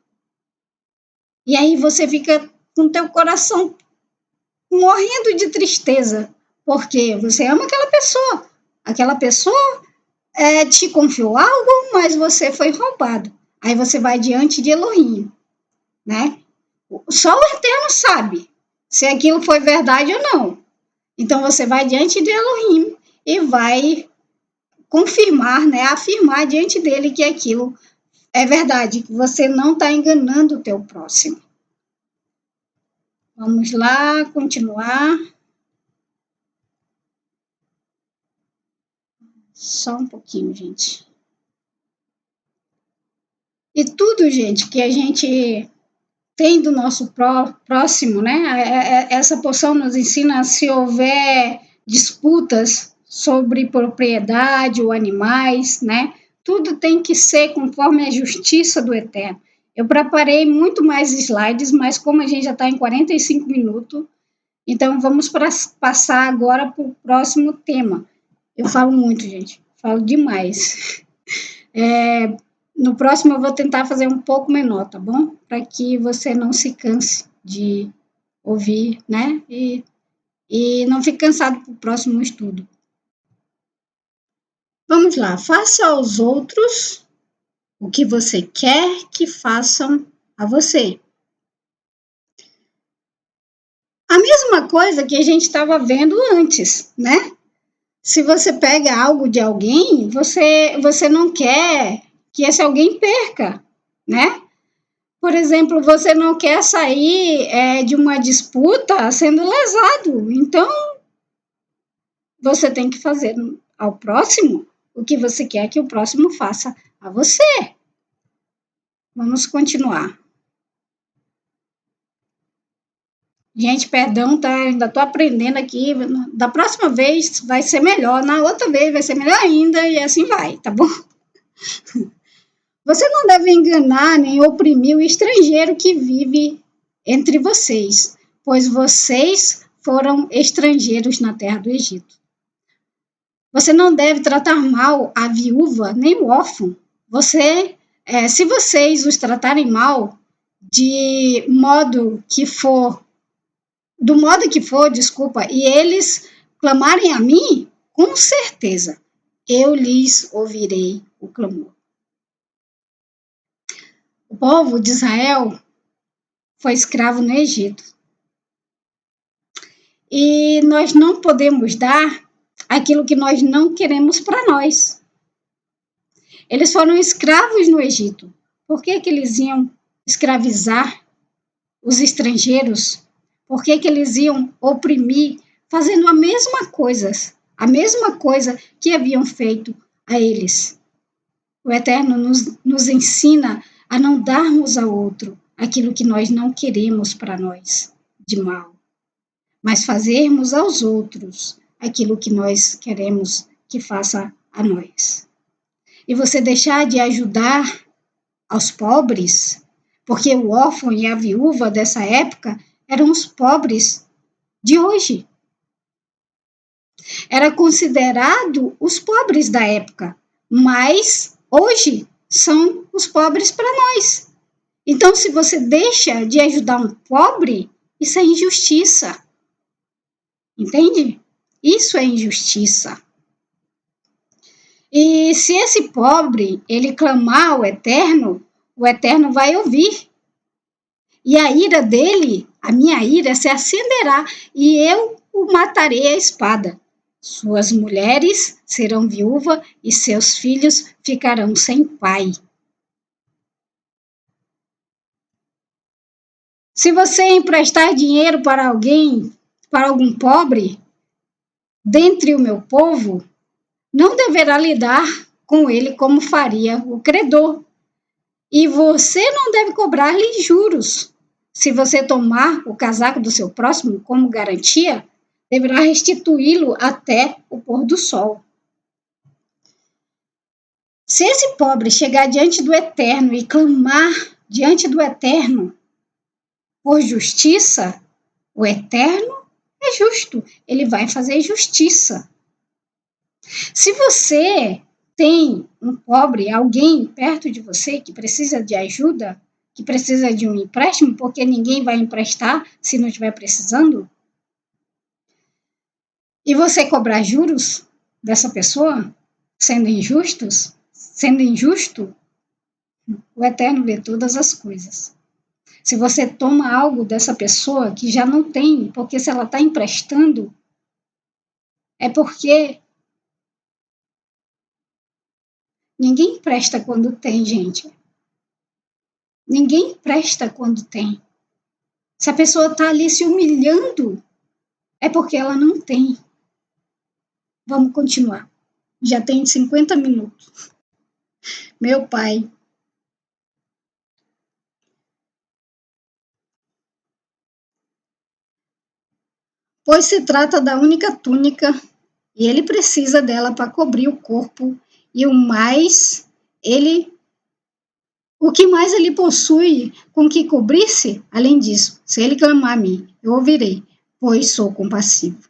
[SPEAKER 1] E aí você fica com teu coração morrendo de tristeza, porque você ama aquela pessoa. Aquela pessoa te confiou algo, mas você foi roubado. Aí você vai diante de Elohim, né? Só o Eterno sabe se aquilo foi verdade ou não. Então você vai diante de Elohim e vai confirmar, né? Afirmar diante dele que aquilo é verdade, que você não está enganando o teu próximo. Vamos lá, continuar. Só um pouquinho, gente. E tudo, gente, que a gente tem do nosso próximo, né? Essa porção nos ensina se houver disputas sobre propriedade ou animais, né? Tudo tem que ser conforme a justiça do Eterno. Eu preparei muito mais slides, mas como a gente já está em 45 minutos, Então, vamos passar agora para o próximo tema. Eu falo muito, gente. Falo demais. No próximo, eu vou tentar fazer um pouco menor, tá bom? Para que você não se canse de ouvir, né? E não fique cansado para o próximo estudo. Vamos lá. Faça aos outros o que você quer que façam a você. A mesma coisa que a gente estava vendo antes, né? Se você pega algo de alguém, você não quer que esse alguém perca, né? Por exemplo, você não quer sair de uma disputa sendo lesado. Então, você tem que fazer ao próximo o que você quer que o próximo faça a você. Vamos continuar. Gente, perdão, tá? Ainda estou aprendendo aqui. Da próxima vez vai ser melhor, na outra vez vai ser melhor ainda, e assim vai, tá bom? Você não deve enganar nem oprimir o estrangeiro que vive entre vocês, pois vocês foram estrangeiros na terra do Egito. Você não deve tratar mal a viúva nem o órfão. Se vocês os tratarem mal, de modo que for, do modo que for, desculpa, e eles clamarem a mim, com certeza eu lhes ouvirei o clamor. O povo de Israel foi escravo no Egito. E nós não podemos dar aquilo que nós não queremos para nós. Eles foram escravos no Egito. Por que eles iam escravizar os estrangeiros? Por que eles iam oprimir, fazendo a mesma coisa que haviam feito a eles? O Eterno nos ensina a não darmos ao outro aquilo que nós não queremos para nós de mal, mas fazermos aos outros aquilo que nós queremos que faça a nós. E você deixar de ajudar aos pobres, porque o órfão e a viúva dessa época eram os pobres de hoje. Era considerado os pobres da época, mas hoje são os pobres para nós. Então, se você deixa de ajudar um pobre, isso é injustiça. Entende? Isso é injustiça. E se esse pobre, ele clamar ao Eterno, o Eterno vai ouvir. E a ira dele, a minha ira, se acenderá, e eu o matarei à espada. Suas mulheres serão viúvas e seus filhos ficarão sem pai. Se você emprestar dinheiro para alguém, para algum pobre, dentre o meu povo, não deverá lidar com ele como faria o credor. E você não deve cobrar-lhe juros. Se você tomar o casaco do seu próximo como garantia, deverá restituí-lo até o pôr do sol. Se esse pobre chegar diante do Eterno e clamar diante do Eterno por justiça, o Eterno é justo, ele vai fazer justiça. Se você tem um pobre, alguém perto de você que precisa de ajuda, que precisa de um empréstimo, porque ninguém vai emprestar se não estiver precisando, e você cobrar juros dessa pessoa, sendo injusto, o Eterno vê todas as coisas. Se você toma algo dessa pessoa que já não tem, porque se ela está emprestando, é porque ninguém empresta quando tem, gente. Ninguém empresta quando tem. Se a pessoa está ali se humilhando, é porque ela não tem. Vamos continuar. Já tem 50 minutos. Meu pai. Pois se trata da única túnica e ele precisa dela para cobrir o corpo e o que mais ele possui com que cobrir-se? Além disso, se ele clamar a mim, eu ouvirei. pois sou compassivo.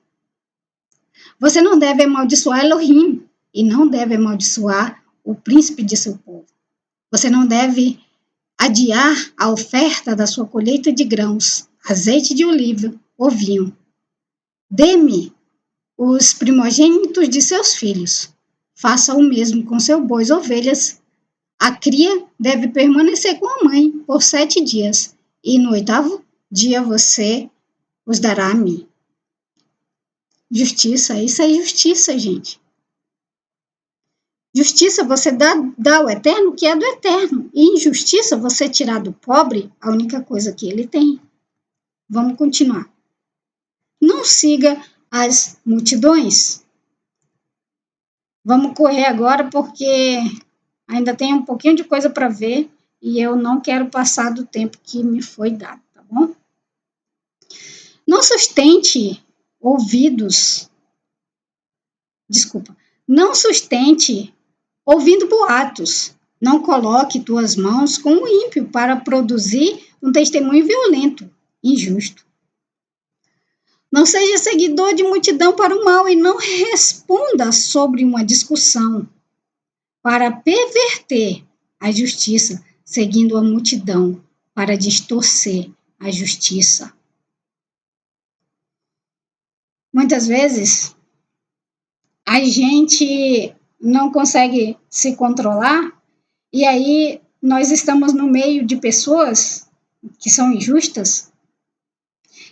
[SPEAKER 1] Você não deve amaldiçoar Elohim e não deve amaldiçoar o príncipe de seu povo. Você não deve adiar a oferta da sua colheita de grãos, azeite de oliva ou vinho. Dê-me os primogênitos de seus filhos. Faça o mesmo com seus bois ou ovelhas. A cria deve permanecer com a mãe por 7 dias, e no 8º dia você os dará a mim. Justiça, isso é justiça, gente. Justiça você dá ao eterno o que é do eterno. E injustiça você tirar do pobre a única coisa que ele tem. Vamos continuar. Não siga as multidões. Vamos correr agora porque ainda tem um pouquinho de coisa para ver e eu não quero passar do tempo que me foi dado, tá bom? Não sustente ouvindo boatos. Não coloque tuas mãos com o ímpio para produzir um testemunho violento, injusto. Não seja seguidor de multidão para o mal e não responda sobre uma discussão para perverter a justiça, seguindo a multidão para distorcer a justiça. Muitas vezes, a gente não consegue se controlar e aí nós estamos no meio de pessoas que são injustas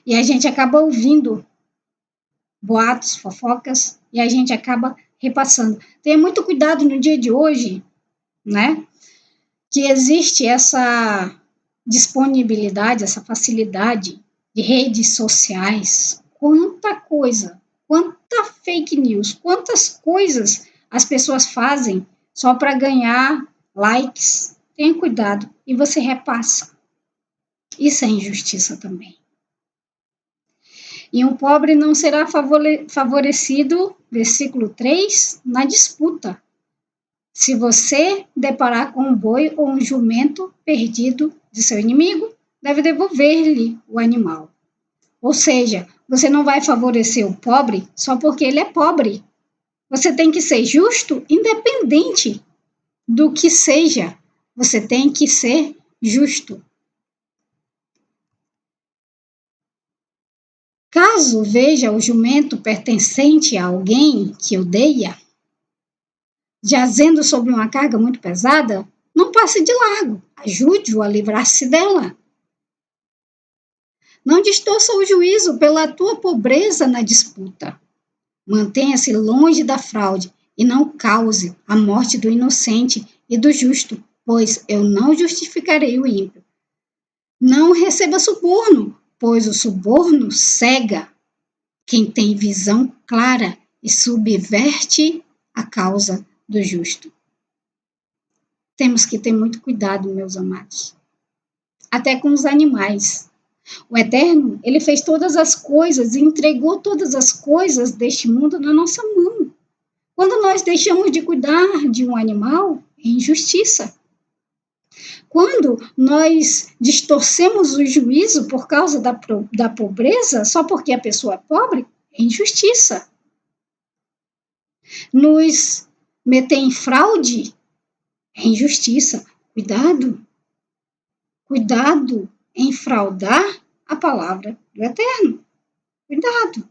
[SPEAKER 1] e a gente acaba ouvindo boatos, fofocas e a gente acaba repassando. Tenha muito cuidado no dia de hoje, né? Que existe essa disponibilidade, essa facilidade de redes sociais. Quanta coisa, quanta fake news, quantas coisas as pessoas fazem só para ganhar likes. Tenha cuidado e você repassa. Isso é injustiça também. E um pobre não será favorecido, versículo 3, na disputa. Se você deparar com um boi ou um jumento perdido de seu inimigo, deve devolver-lhe o animal. Ou seja, você não vai favorecer o pobre só porque ele é pobre. Você tem que ser justo, independente do que seja. Você tem que ser justo. Caso veja o jumento pertencente a alguém que odeia, jazendo sobre uma carga muito pesada, não passe de largo, ajude-o a livrar-se dela. Não distorça o juízo pela tua pobreza na disputa. Mantenha-se longe da fraude e não cause a morte do inocente e do justo, pois eu não justificarei o ímpio. Não receba suborno, pois o suborno cega quem tem visão clara e subverte a causa do justo. Temos que ter muito cuidado, meus amados. Até com os animais. O Eterno, ele fez todas as coisas e entregou todas as coisas deste mundo na nossa mão. Quando nós deixamos de cuidar de um animal, é injustiça. Quando nós distorcemos o juízo por causa da pobreza, só porque a pessoa é pobre, é injustiça. Nos meter em fraude, é injustiça. Cuidado. Cuidado em fraudar a palavra do Eterno. Cuidado.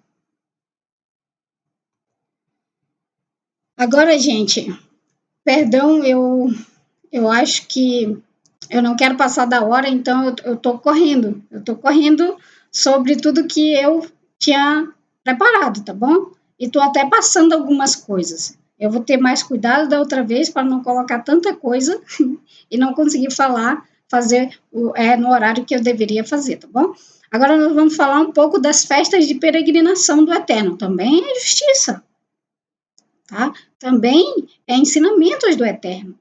[SPEAKER 1] Agora, gente, perdão, eu acho que eu não quero passar da hora, então eu estou correndo. Eu estou correndo sobre tudo que eu tinha preparado, tá bom? E estou até passando algumas coisas. Eu vou ter mais cuidado da outra vez para não colocar tanta coisa e não conseguir fazer no horário que eu deveria fazer, tá bom? Agora nós vamos falar um pouco das festas de peregrinação do Eterno. Também é justiça, tá? Também é ensinamentos do Eterno.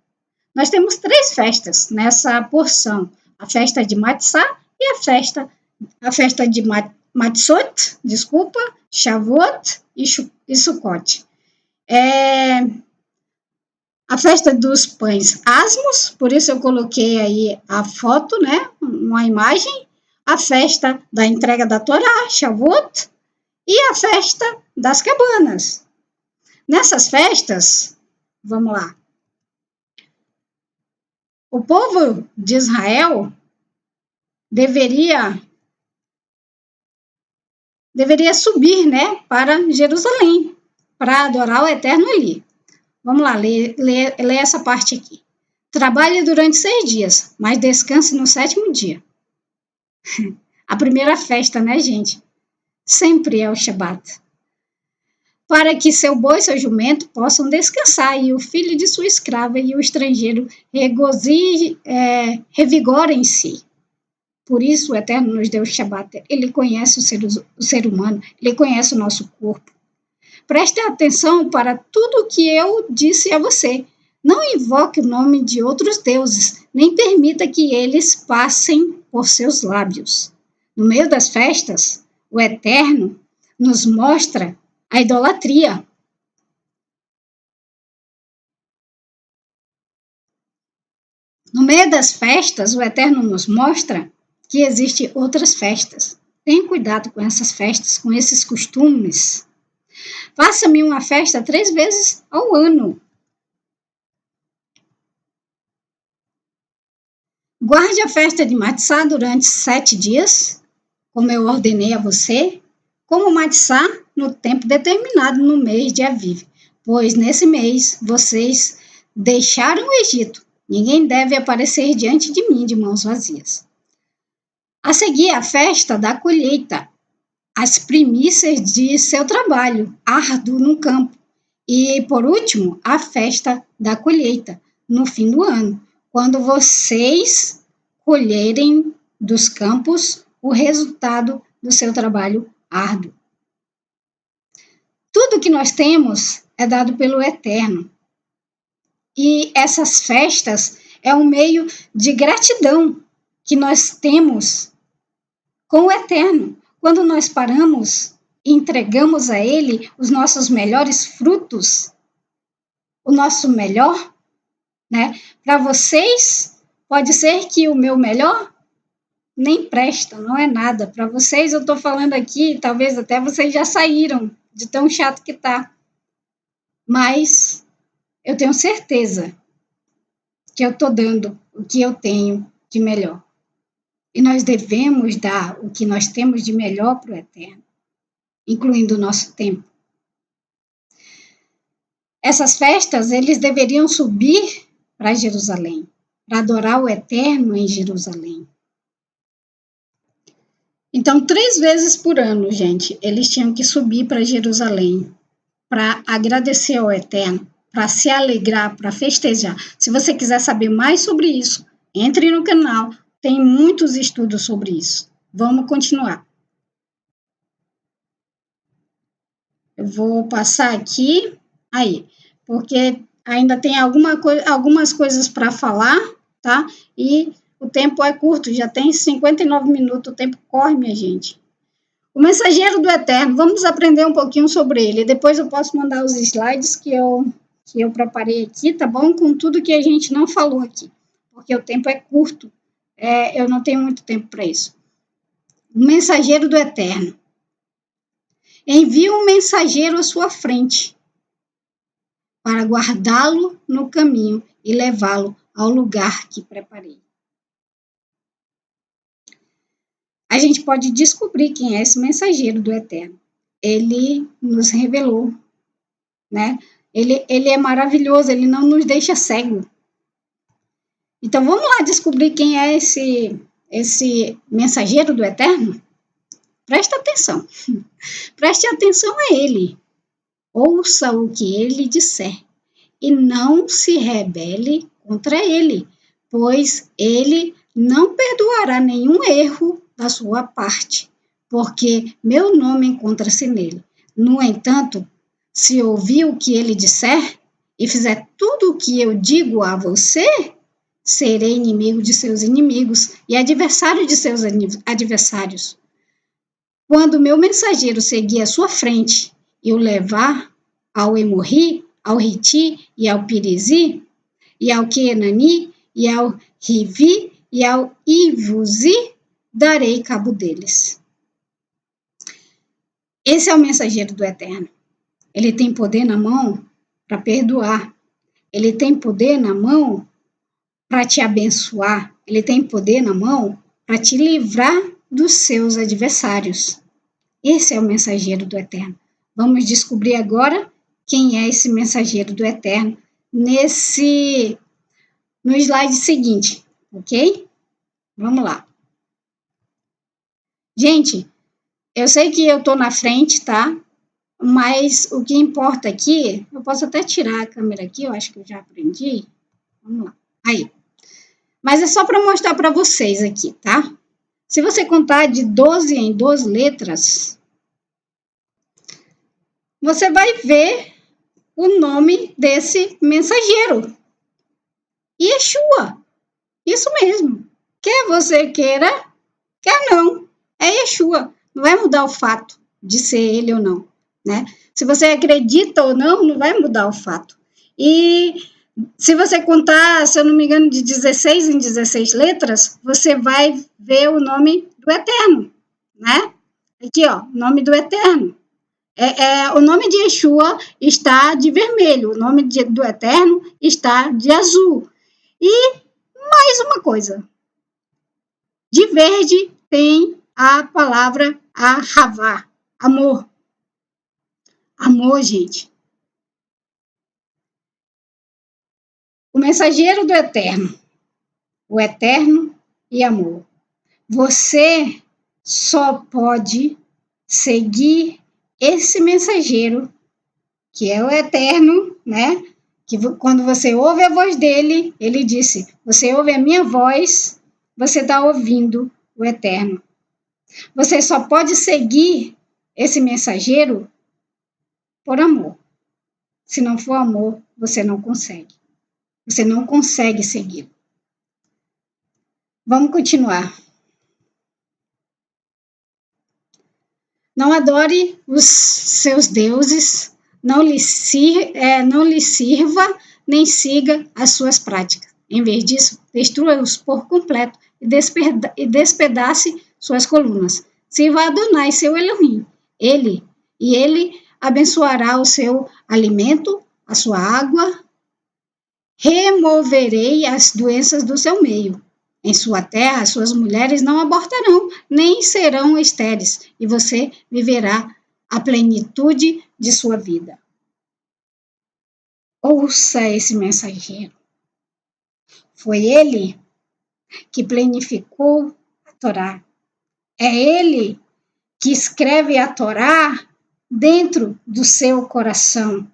[SPEAKER 1] Nós temos 3 festas nessa porção. A festa de Matzah e a festa de Matzot, Shavuot e Sukkot. A festa dos pães asmos, por isso eu coloquei aí a foto, né? Uma imagem. A festa da entrega da Torá, Shavuot, e a festa das cabanas. Nessas festas, vamos lá, o povo de Israel deveria subir, né, para Jerusalém, para adorar o Eterno ali. Vamos lá, ler essa parte aqui. Trabalhe durante 6 dias, mas descanse no 7º dia. A primeira festa, né, gente? Sempre é o Shabat. Para que seu boi e seu jumento possam descansar, e o filho de sua escrava e o estrangeiro revigorem-se. Por isso o Eterno nos deu o Shabat. Ele conhece o ser humano, ele conhece o nosso corpo. Preste atenção para tudo o que eu disse a você. Não invoque o nome de outros deuses, nem permita que eles passem por seus lábios. No meio das festas, o Eterno nos mostra a idolatria. No meio das festas, o Eterno nos mostra que existem outras festas. Tenha cuidado com essas festas, com esses costumes. Faça-me uma festa 3 vezes ao ano. Guarde a festa de Matzá durante 7 dias, como eu ordenei a você, como Matzá no tempo determinado no mês de Aviv, pois nesse mês vocês deixaram o Egito. Ninguém deve aparecer diante de mim de mãos vazias. A seguir, a festa da colheita, as primícias de seu trabalho árduo no campo. E, por último, a festa da colheita, no fim do ano, quando vocês colherem dos campos o resultado do seu trabalho árduo. Tudo que nós temos é dado pelo Eterno. E essas festas é um meio de gratidão que nós temos com o Eterno. Quando nós paramos e entregamos a Ele os nossos melhores frutos, o nosso melhor, né? Para vocês, pode ser que o meu melhor nem presta, não é nada. Para vocês, eu estou falando aqui, talvez até vocês já saíram de tão chato que tá. Mas eu tenho certeza que eu estou dando o que eu tenho de melhor. E nós devemos dar o que nós temos de melhor para o Eterno, incluindo o nosso tempo. Essas festas, eles deveriam subir para Jerusalém, para adorar o Eterno em Jerusalém. Então, 3 vezes por ano, gente, eles tinham que subir para Jerusalém, para agradecer ao Eterno, para se alegrar, para festejar. Se você quiser saber mais sobre isso, entre no canal, tem muitos estudos sobre isso. Vamos continuar. Eu vou passar aqui, aí, porque ainda tem algumas coisas para falar, tá? E o tempo é curto, já tem 59 minutos, o tempo corre, minha gente. O mensageiro do Eterno, vamos aprender um pouquinho sobre ele. Depois eu posso mandar os slides que eu preparei aqui, tá bom? Com tudo que a gente não falou aqui, porque o tempo é curto, eu não tenho muito tempo para isso. O mensageiro do Eterno. Envia um mensageiro à sua frente para guardá-lo no caminho e levá-lo ao lugar que preparei. A gente pode descobrir quem é esse mensageiro do Eterno. Ele nos revelou, né? Ele é maravilhoso, ele não nos deixa cego. Então, vamos lá descobrir quem é esse mensageiro do Eterno? Presta atenção. Preste atenção a ele. Ouça o que ele disser e não se rebele contra ele, pois ele não perdoará nenhum erro da sua parte, porque meu nome encontra-se nele. No entanto, se ouvir o que ele disser e fizer tudo o que eu digo a você, serei inimigo de seus inimigos e adversário de seus adversários. Quando meu mensageiro seguir à sua frente e o levar ao Emorri, ao Riti e ao Pirizi, e ao Quenani, e ao Rivi, e ao Ivuzi, darei cabo deles. Esse é o mensageiro do Eterno. Ele tem poder na mão para perdoar. Ele tem poder na mão para te abençoar. Ele tem poder na mão para te livrar dos seus adversários. Esse é o mensageiro do Eterno. Vamos descobrir agora quem é esse mensageiro do Eterno no slide seguinte, ok? Vamos lá. Gente, eu sei que eu estou na frente, tá? Mas o que importa aqui, eu posso até tirar a câmera aqui, eu acho que eu já aprendi. Vamos lá. Aí. Mas é só para mostrar para vocês aqui, tá? Se você contar de 12 em 12 letras, você vai ver o nome desse mensageiro. Yeshua. Isso mesmo. Quer você queira, quer não. É Yeshua. Não vai mudar o fato de ser ele ou não, né? Se você acredita ou não, não vai mudar o fato. E se você contar, se eu não me engano, de 16 em 16 letras, você vai ver o nome do Eterno, né? Aqui, ó, nome do Eterno. O nome de Yeshua está de vermelho, o nome do Eterno está de azul. E mais uma coisa, de verde tem a palavra Ahavá, amor. Amor, gente. O mensageiro do Eterno, o Eterno e amor. Você só pode seguir esse mensageiro, que é o Eterno, né? Que quando você ouve a voz dele, ele disse, você ouve a minha voz, você está ouvindo o Eterno. Você só pode seguir esse mensageiro por amor. Se não for amor, você não consegue. Você não consegue segui-lo. Vamos continuar. Não adore os seus deuses, não lhe sirva, nem siga as suas práticas. Em vez disso, destrua-os por completo e despedace suas colunas. Sirva a Adonai, seu Elohim. Ele abençoará o seu alimento, a sua água. Removerei as doenças do seu meio. Em sua terra, suas mulheres não abortarão, nem serão estéreis, e você viverá a plenitude de sua vida. Ouça esse mensageiro. Foi ele que planificou a Torá. É ele que escreve a Torá dentro do seu coração.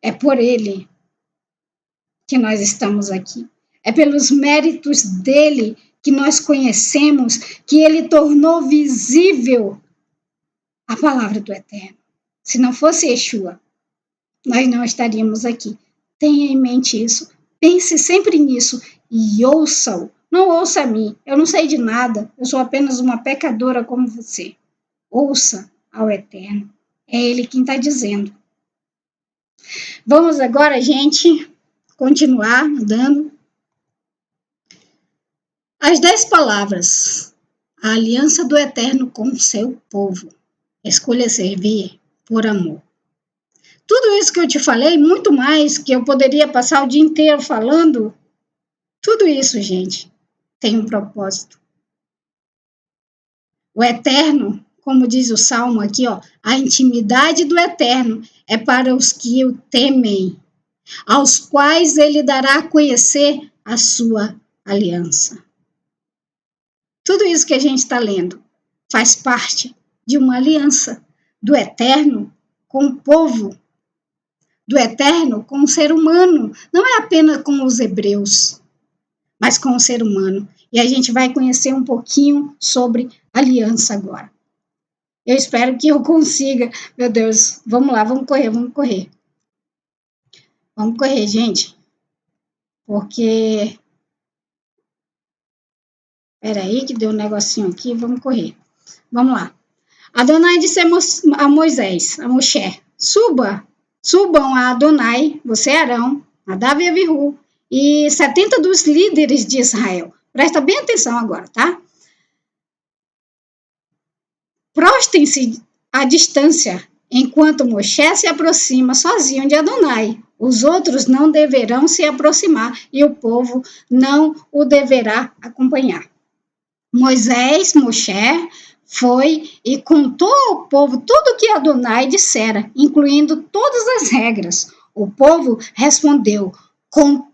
[SPEAKER 1] É por ele que nós estamos aqui. É pelos méritos dele que nós conhecemos, que ele tornou visível a palavra do Eterno. Se não fosse Yeshua, nós não estaríamos aqui. Tenha em mente isso. Pense sempre nisso e ouça-o. Não ouça a mim. Eu não sei de nada. Eu sou apenas uma pecadora como você. Ouça ao Eterno. É ele quem está dizendo. Vamos agora, gente, continuar andando. As 10 palavras. A aliança do Eterno com seu povo. Escolha servir por amor. Tudo isso que eu te falei, muito mais, que eu poderia passar o dia inteiro falando, tudo isso, gente, tem um propósito. O Eterno, como diz o Salmo aqui, ó, a intimidade do Eterno é para os que o temem, aos quais ele dará a conhecer a sua aliança. Tudo isso que a gente está lendo faz parte de uma aliança do Eterno com o povo, do Eterno com o ser humano. Não é apenas com os hebreus, mas com o ser humano. E a gente vai conhecer um pouquinho sobre aliança agora. Eu espero que eu consiga. Meu Deus, vamos lá, vamos correr. Vamos correr, gente. Porque... Peraí que deu um negocinho aqui, vamos correr. Vamos lá. Adonai disse a Moisés, a Moshe, subam a Adonai, você Arão, Nadav e Abihu, e 70 dos líderes de Israel. Presta bem atenção agora, tá? Prostem-se à distância, enquanto Moshe se aproxima sozinho de Adonai. Os outros não deverão se aproximar e o povo não o deverá acompanhar. Moshe, foi e contou ao povo tudo o que Adonai dissera, incluindo todas as regras. O povo respondeu com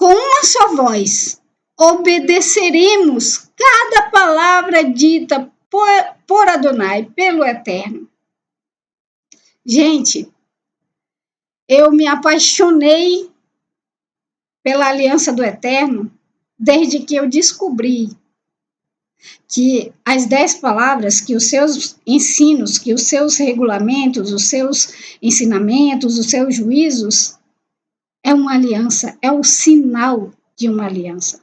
[SPEAKER 1] uma só voz: obedeceremos cada palavra dita por Adonai, pelo Eterno. Gente, eu me apaixonei pela aliança do Eterno desde que eu descobri que as 10 palavras, que os seus ensinos, que os seus regulamentos, os seus ensinamentos, os seus juízos, é uma aliança, é o sinal de uma aliança.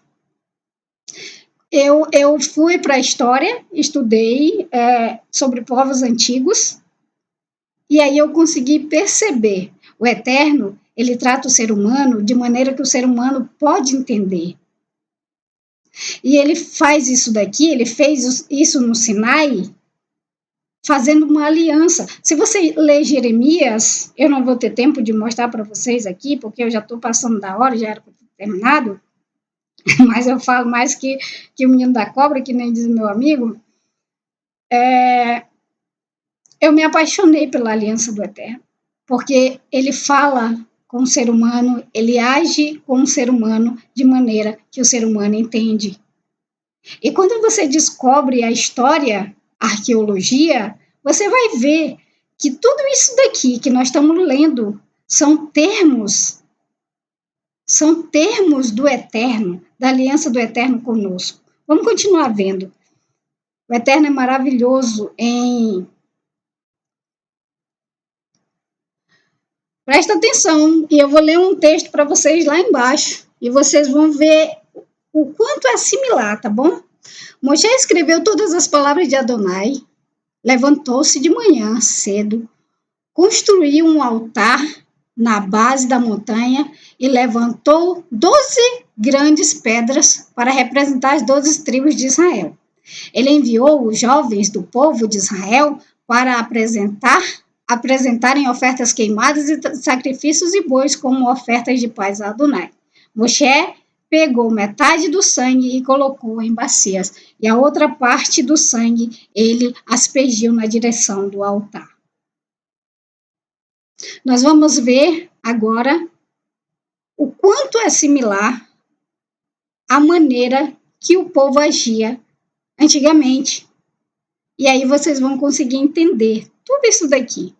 [SPEAKER 1] Eu fui para a história, estudei sobre povos antigos, e aí eu consegui perceber. O Eterno, ele trata o ser humano de maneira que o ser humano pode entender. E ele faz isso daqui, ele fez isso no Sinai, fazendo uma aliança. Se você ler Jeremias, eu não vou ter tempo de mostrar para vocês aqui, porque eu já estou passando da hora, já era para ter terminado, mas eu falo mais que o menino da cobra, que nem diz meu amigo. Eu me apaixonei pela aliança do Eterno, porque ele fala com o ser humano, ele age com o ser humano de maneira que o ser humano entende. E quando você descobre a história, a arqueologia, você vai ver que tudo isso daqui que nós estamos lendo são termos do Eterno, da aliança do Eterno conosco. Vamos continuar vendo. O Eterno é maravilhoso em... Presta atenção, e eu vou ler um texto para vocês lá embaixo, e vocês vão ver o quanto é similar, tá bom? Moshe escreveu todas as palavras de Adonai, levantou-se de manhã cedo, construiu um altar na base da montanha e levantou 12 grandes pedras para representar as 12 tribos de Israel. Ele enviou os jovens do povo de Israel para apresentarem ofertas queimadas e sacrifícios e bois como ofertas de paz a Adonai. Moshe pegou metade do sangue e colocou em bacias, e a outra parte do sangue ele aspergiu na direção do altar. Nós vamos ver agora o quanto é similar a maneira que o povo agia antigamente. E aí vocês vão conseguir entender tudo isso daqui.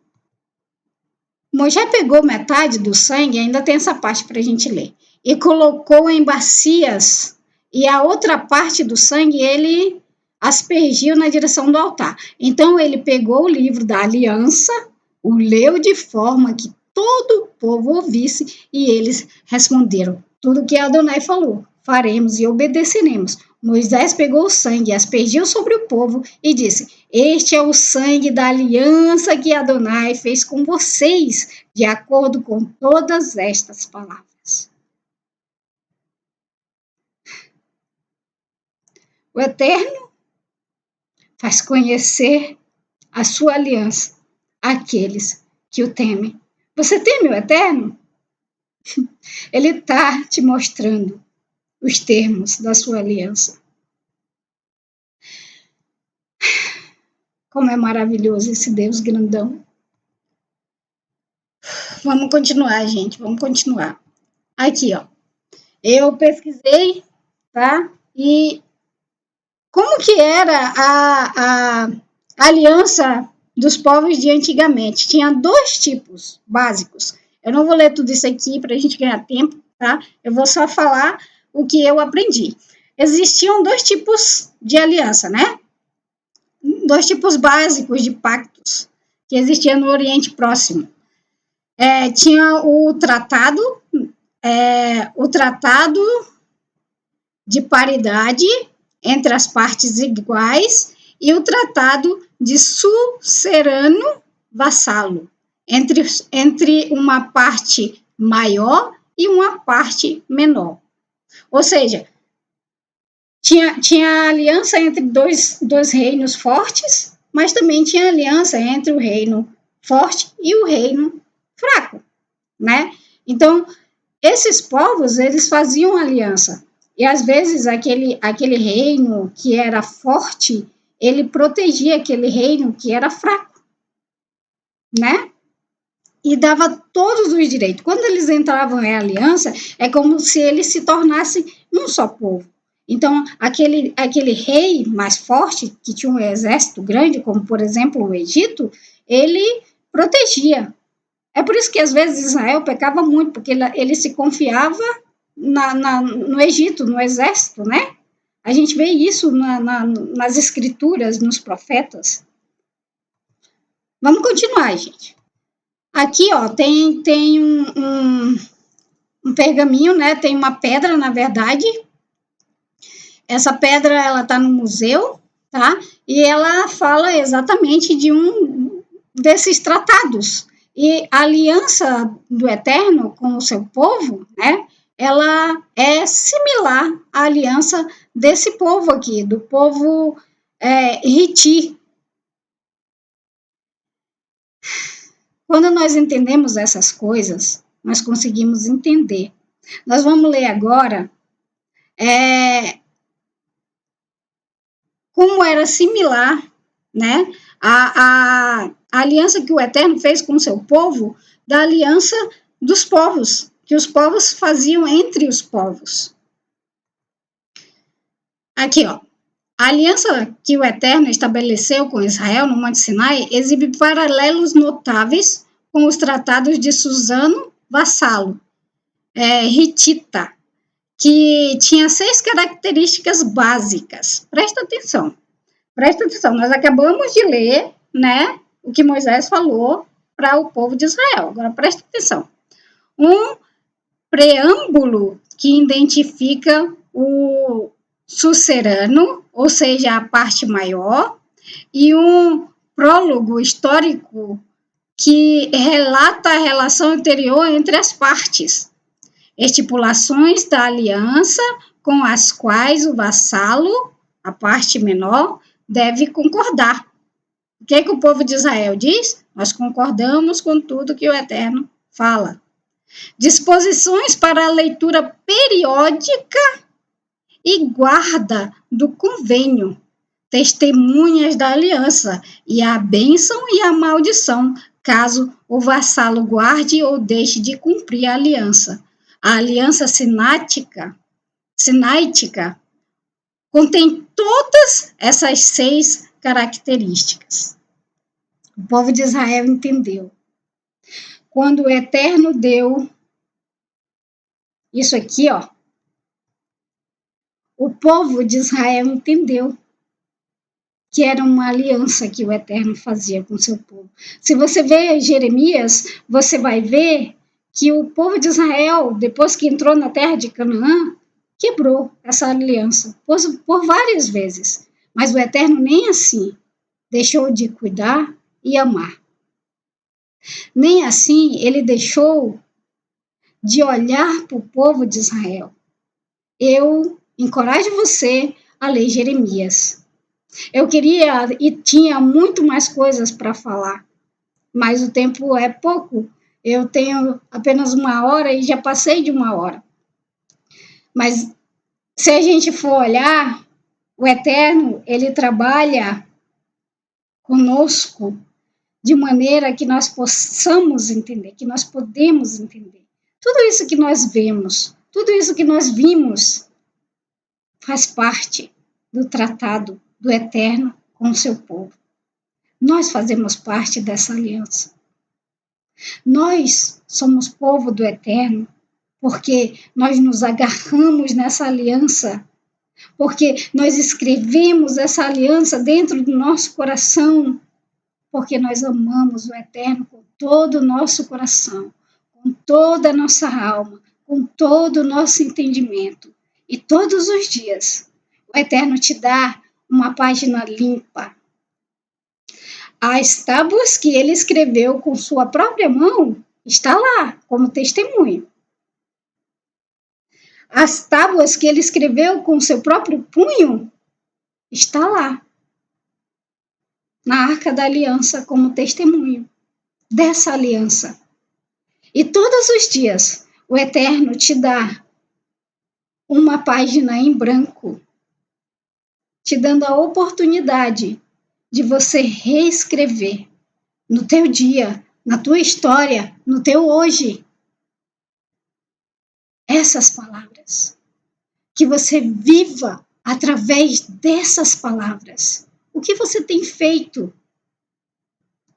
[SPEAKER 1] Moshe pegou metade do sangue, ainda tem essa parte para a gente ler, e colocou em bacias, e a outra parte do sangue ele aspergiu na direção do altar. Então ele pegou o livro da aliança, o leu de forma que todo o povo ouvisse, e eles responderam tudo que Adonai falou: faremos e obedeceremos. Moisés pegou o sangue, aspergiu sobre o povo e disse: este é o sangue da aliança que Adonai fez com vocês, de acordo com todas estas palavras. O Eterno faz conhecer a sua aliança àqueles que o temem. Você teme o Eterno? Ele está te mostrando os termos da sua aliança. Como é maravilhoso esse Deus grandão. Vamos continuar, gente, vamos continuar. Aqui, ó. Eu pesquisei, tá? E como que era a aliança dos povos de antigamente? Tinha 2 tipos básicos. Eu não vou ler tudo isso aqui para a gente ganhar tempo, tá? Eu vou só falar o que eu aprendi. Existiam 2 tipos de aliança, né? 2 tipos básicos de pactos que existiam no Oriente Próximo. Tinha o tratado de paridade entre as partes iguais e o tratado de suzerano vassalo entre uma parte maior e uma parte menor. Ou seja, tinha aliança entre dois reinos fortes, mas também tinha aliança entre o reino forte e o reino fraco, né? Então, esses povos, eles faziam aliança. E, às vezes, aquele reino que era forte, ele protegia aquele reino que era fraco, né? E dava todos os direitos. Quando eles entravam em aliança, é como se eles se tornassem um só povo. Então, aquele rei mais forte, que tinha um exército grande, como, por exemplo, o Egito, ele protegia. É por isso que, às vezes, Israel pecava muito, porque ele se confiava no Egito, no exército, né? A gente vê isso nas escrituras, nos profetas. Vamos continuar, gente. Aqui, ó, tem um pergaminho, né? Tem uma pedra, na verdade. Essa pedra, ela tá no museu, tá? E ela fala exatamente de um desses tratados. E a aliança do Eterno com o seu povo, né? Ela é similar à aliança desse povo aqui, do povo Hiti. Quando nós entendemos essas coisas, nós conseguimos entender. Nós vamos ler agora como era similar, né, a aliança que o Eterno fez com o seu povo, da aliança dos povos, que os povos faziam entre os povos. Aqui, ó. A aliança que o Eterno estabeleceu com Israel no Monte Sinai exibe paralelos notáveis com os tratados de Susano Vassalo, Hitita, que tinha 6 características básicas. Presta atenção. Nós acabamos de ler, né, o que Moisés falou para o povo de Israel. Agora, presta atenção. Um preâmbulo que identifica o sucerano, ou seja, a parte maior, e um prólogo histórico que relata a relação anterior entre as partes, estipulações da aliança com as quais o vassalo, a parte menor, deve concordar. O que o povo de Israel diz? Nós concordamos com tudo que o Eterno fala. Disposições para a leitura periódica e guarda do convênio, testemunhas da aliança e a bênção e a maldição, caso o vassalo guarde ou deixe de cumprir a aliança. A aliança sinaitica contém todas essas 6 características. O povo de Israel entendeu. Quando o Eterno deu isso aqui, ó, o povo de Israel entendeu que era uma aliança que o Eterno fazia com o seu povo. Se você vê Jeremias, você vai ver que o povo de Israel, depois que entrou na terra de Canaã, quebrou essa aliança por várias vezes. Mas o Eterno nem assim deixou de cuidar e amar. Nem assim ele deixou de olhar para o povo de Israel. Eu encorajo você a ler Jeremias. Eu queria e tinha muito mais coisas para falar, mas o tempo é pouco. Eu tenho apenas 1 hora e já passei de 1 hora. Mas se a gente for olhar, o Eterno, ele trabalha conosco de maneira que nós possamos entender, que nós podemos entender. Tudo isso que nós vemos, tudo isso que nós vimos, faz parte do tratado do Eterno com o seu povo. Nós fazemos parte dessa aliança. Nós somos povo do Eterno porque nós nos agarramos nessa aliança, porque nós escrevemos essa aliança dentro do nosso coração, porque nós amamos o Eterno com todo o nosso coração, com toda a nossa alma, com todo o nosso entendimento. E todos os dias, o Eterno te dá uma página limpa. As tábuas que ele escreveu com sua própria mão está lá como testemunho. As tábuas que ele escreveu com seu próprio punho está lá. na Arca da Aliança como testemunho dessa aliança. E todos os dias o Eterno te dá uma página em branco, te dando a oportunidade de você reescrever no teu dia, na tua história, no teu hoje, essas palavras. Que você viva através dessas palavras. O que você tem feito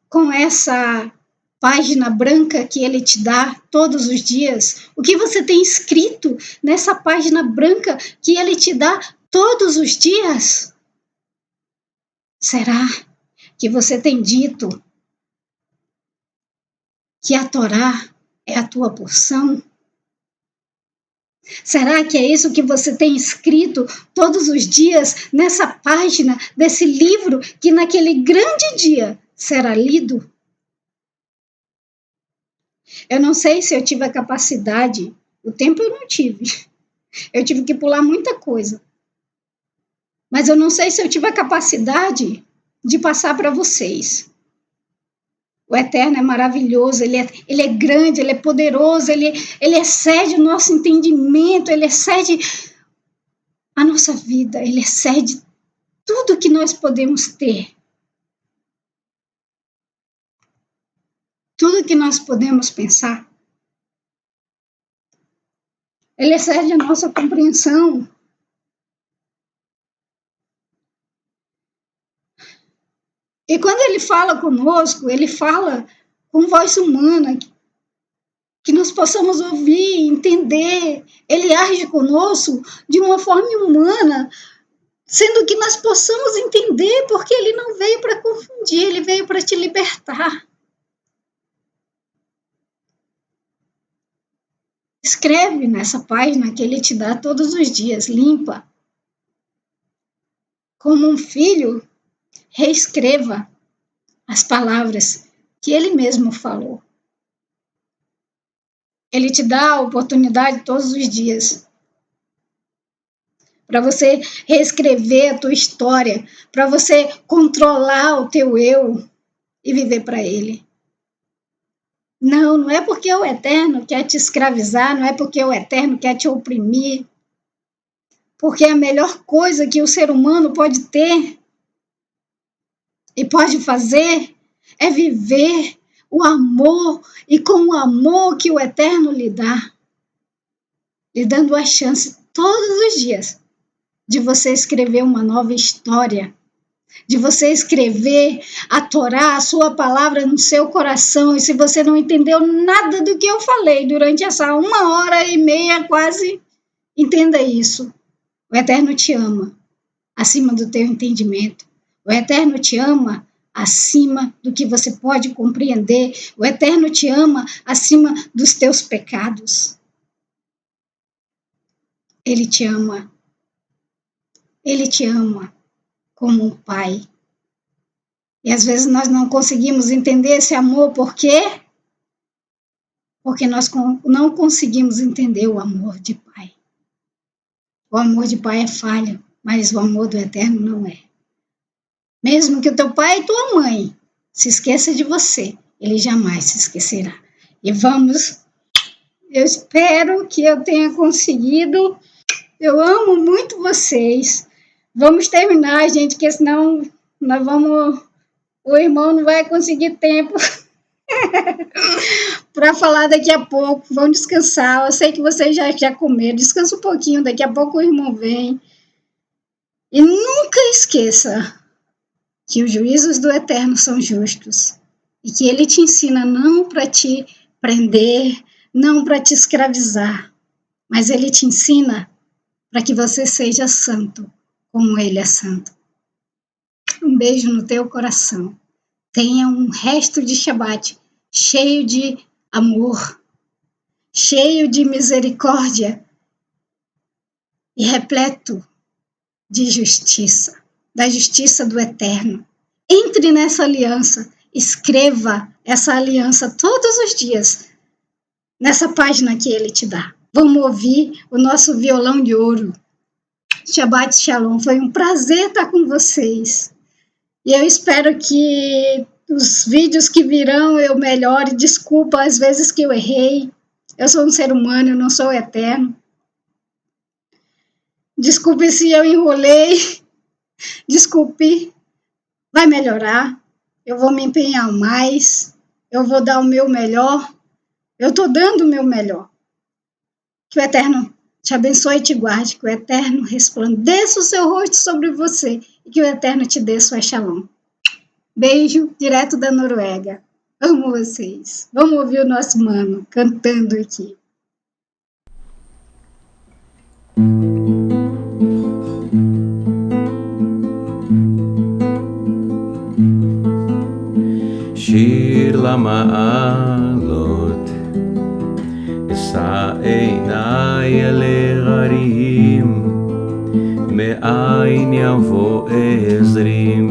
[SPEAKER 1] com essa página branca que ele te dá todos os dias? O que você tem escrito nessa página branca que ele te dá todos os dias? Será que você tem dito que a Torá é a tua porção? Será que é isso que você tem escrito todos os dias nessa página desse livro que naquele grande dia será lido? Eu não sei se eu tive a capacidade, o tempo eu não tive. Eu tive que pular muita coisa. Mas eu não sei se eu tive a capacidade de passar para vocês. O Eterno é maravilhoso, ele é grande, ele é poderoso, ele excede o nosso entendimento, ele excede a nossa vida, ele excede tudo que nós podemos ter. Tudo que nós podemos pensar. Ele excede a nossa compreensão. E quando ele fala conosco, ele fala com voz humana, que nós possamos ouvir, entender. Ele age conosco de uma forma humana, sendo que nós possamos entender, porque ele não veio para confundir, ele veio para te libertar. Escreve nessa página que ele te dá todos os dias, limpa. Como um filho, reescreva as palavras que ele mesmo falou. Ele te dá a oportunidade todos os dias para você reescrever a tua história, para você controlar o teu eu e viver para ele. Não é porque o Eterno quer te escravizar, não é porque o Eterno quer te oprimir, porque a melhor coisa que o ser humano pode ter e pode fazer é viver o amor, e com o amor que o Eterno lhe dá, lhe dando a chance todos os dias de você escrever uma nova história, de você escrever a Torá, a sua palavra no seu coração. E se você não entendeu nada do que eu falei durante essa 1h30 quase, entenda isso. O Eterno te ama acima do teu entendimento. O Eterno te ama acima do que você pode compreender. O Eterno te ama acima dos teus pecados. Ele te ama. Ele te ama como um pai. E às vezes nós não conseguimos entender esse amor, por quê? Porque nós não conseguimos entender o amor de pai. O amor de pai é falho, mas o amor do Eterno não é. Mesmo que o teu pai e tua mãe se esqueçam de você, ele jamais se esquecerá. E eu espero que eu tenha conseguido. Eu amo muito vocês. Vamos terminar, gente, porque senão o irmão não vai conseguir tempo para falar daqui a pouco. Vão descansar. Eu sei que vocês já comeram. Descansa um pouquinho, daqui a pouco o irmão vem. E nunca esqueça que os juízos do Eterno são justos e que ele te ensina não para te prender, não para te escravizar, mas ele te ensina para que você seja santo, como ele é santo. Um beijo no teu coração. Tenha um resto de Shabat cheio de amor, cheio de misericórdia e repleto de justiça, da justiça do Eterno. Entre nessa aliança, escreva essa aliança todos os dias, nessa página que ele te dá. Vamos ouvir o nosso violão de ouro. Shabbat Shalom, foi um prazer estar com vocês. E eu espero que os vídeos que virão eu melhore. Desculpa às vezes que eu errei. Eu sou um ser humano, eu não sou eterno. Desculpe se eu enrolei. Desculpe. Vai melhorar. Eu vou me empenhar mais. Eu vou dar o meu melhor. Eu estou dando o meu melhor. Que o Eterno te abençoe e te guarde. Que o Eterno resplandeça o seu rosto sobre você. E que o Eterno te dê sua shalom. Beijo direto da Noruega. Amo vocês. Vamos ouvir o nosso mano cantando aqui.
[SPEAKER 2] שיר למעלות, אשא עיניי אל ההרים, מאין יבוא עזרים.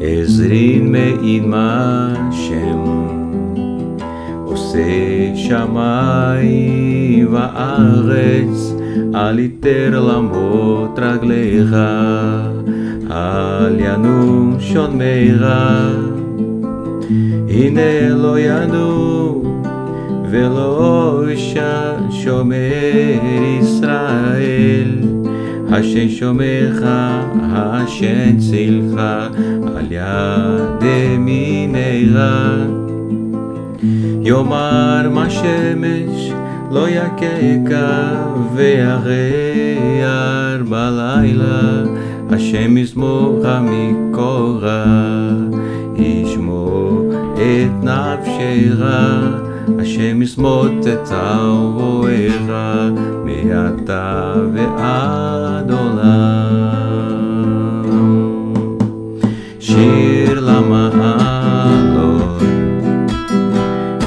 [SPEAKER 2] עזרין מעימה שם, עושה שמי וארץ, אל יתר למות רגליך. אל ינום שונמיך, הנה לא ינום ולא שומר ישראל. השם שומרך, השם צילך, על יד ימינך. יאמר מה שמש לא יככה, וירר בלילה. השם ישמוך מקורא, ישמור את נפשך. השם ישמוט את אוהביך, מעתה ועד עולם. שיר למעלות,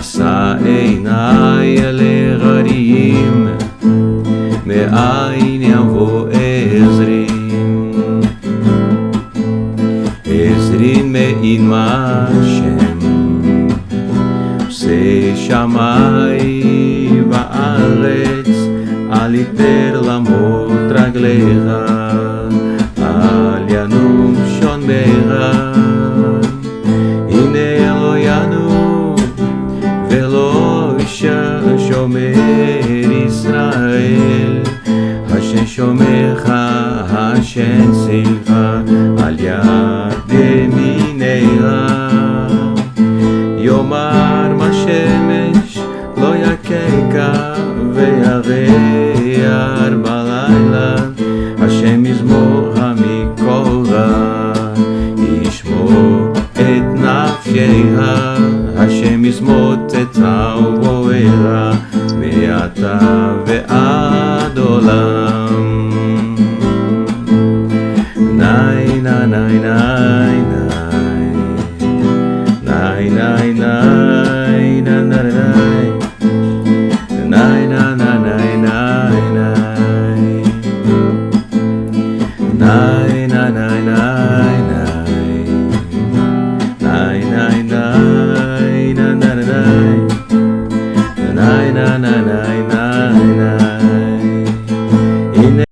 [SPEAKER 2] אשא עיניי אל ההרים, מאין יבוא עזרי. עזרין מעימה שם, עושה שמי וארץ, אל יתר למות רגליך. אל ינום שונמיך, הנה לא ינום ולא שומר ישראל. השם שומרך, השם צילך, על יד ימינך. יאמר מה שמש לא יככה, וירר בלילה. השם ישמוך מקורא, ישמור את נפשך. השם ישמוט את אוהביך, מעתה ועד עולם. ניי ניי ניי ניי ניי ניי ניי ניי ניי ניי ניי ניי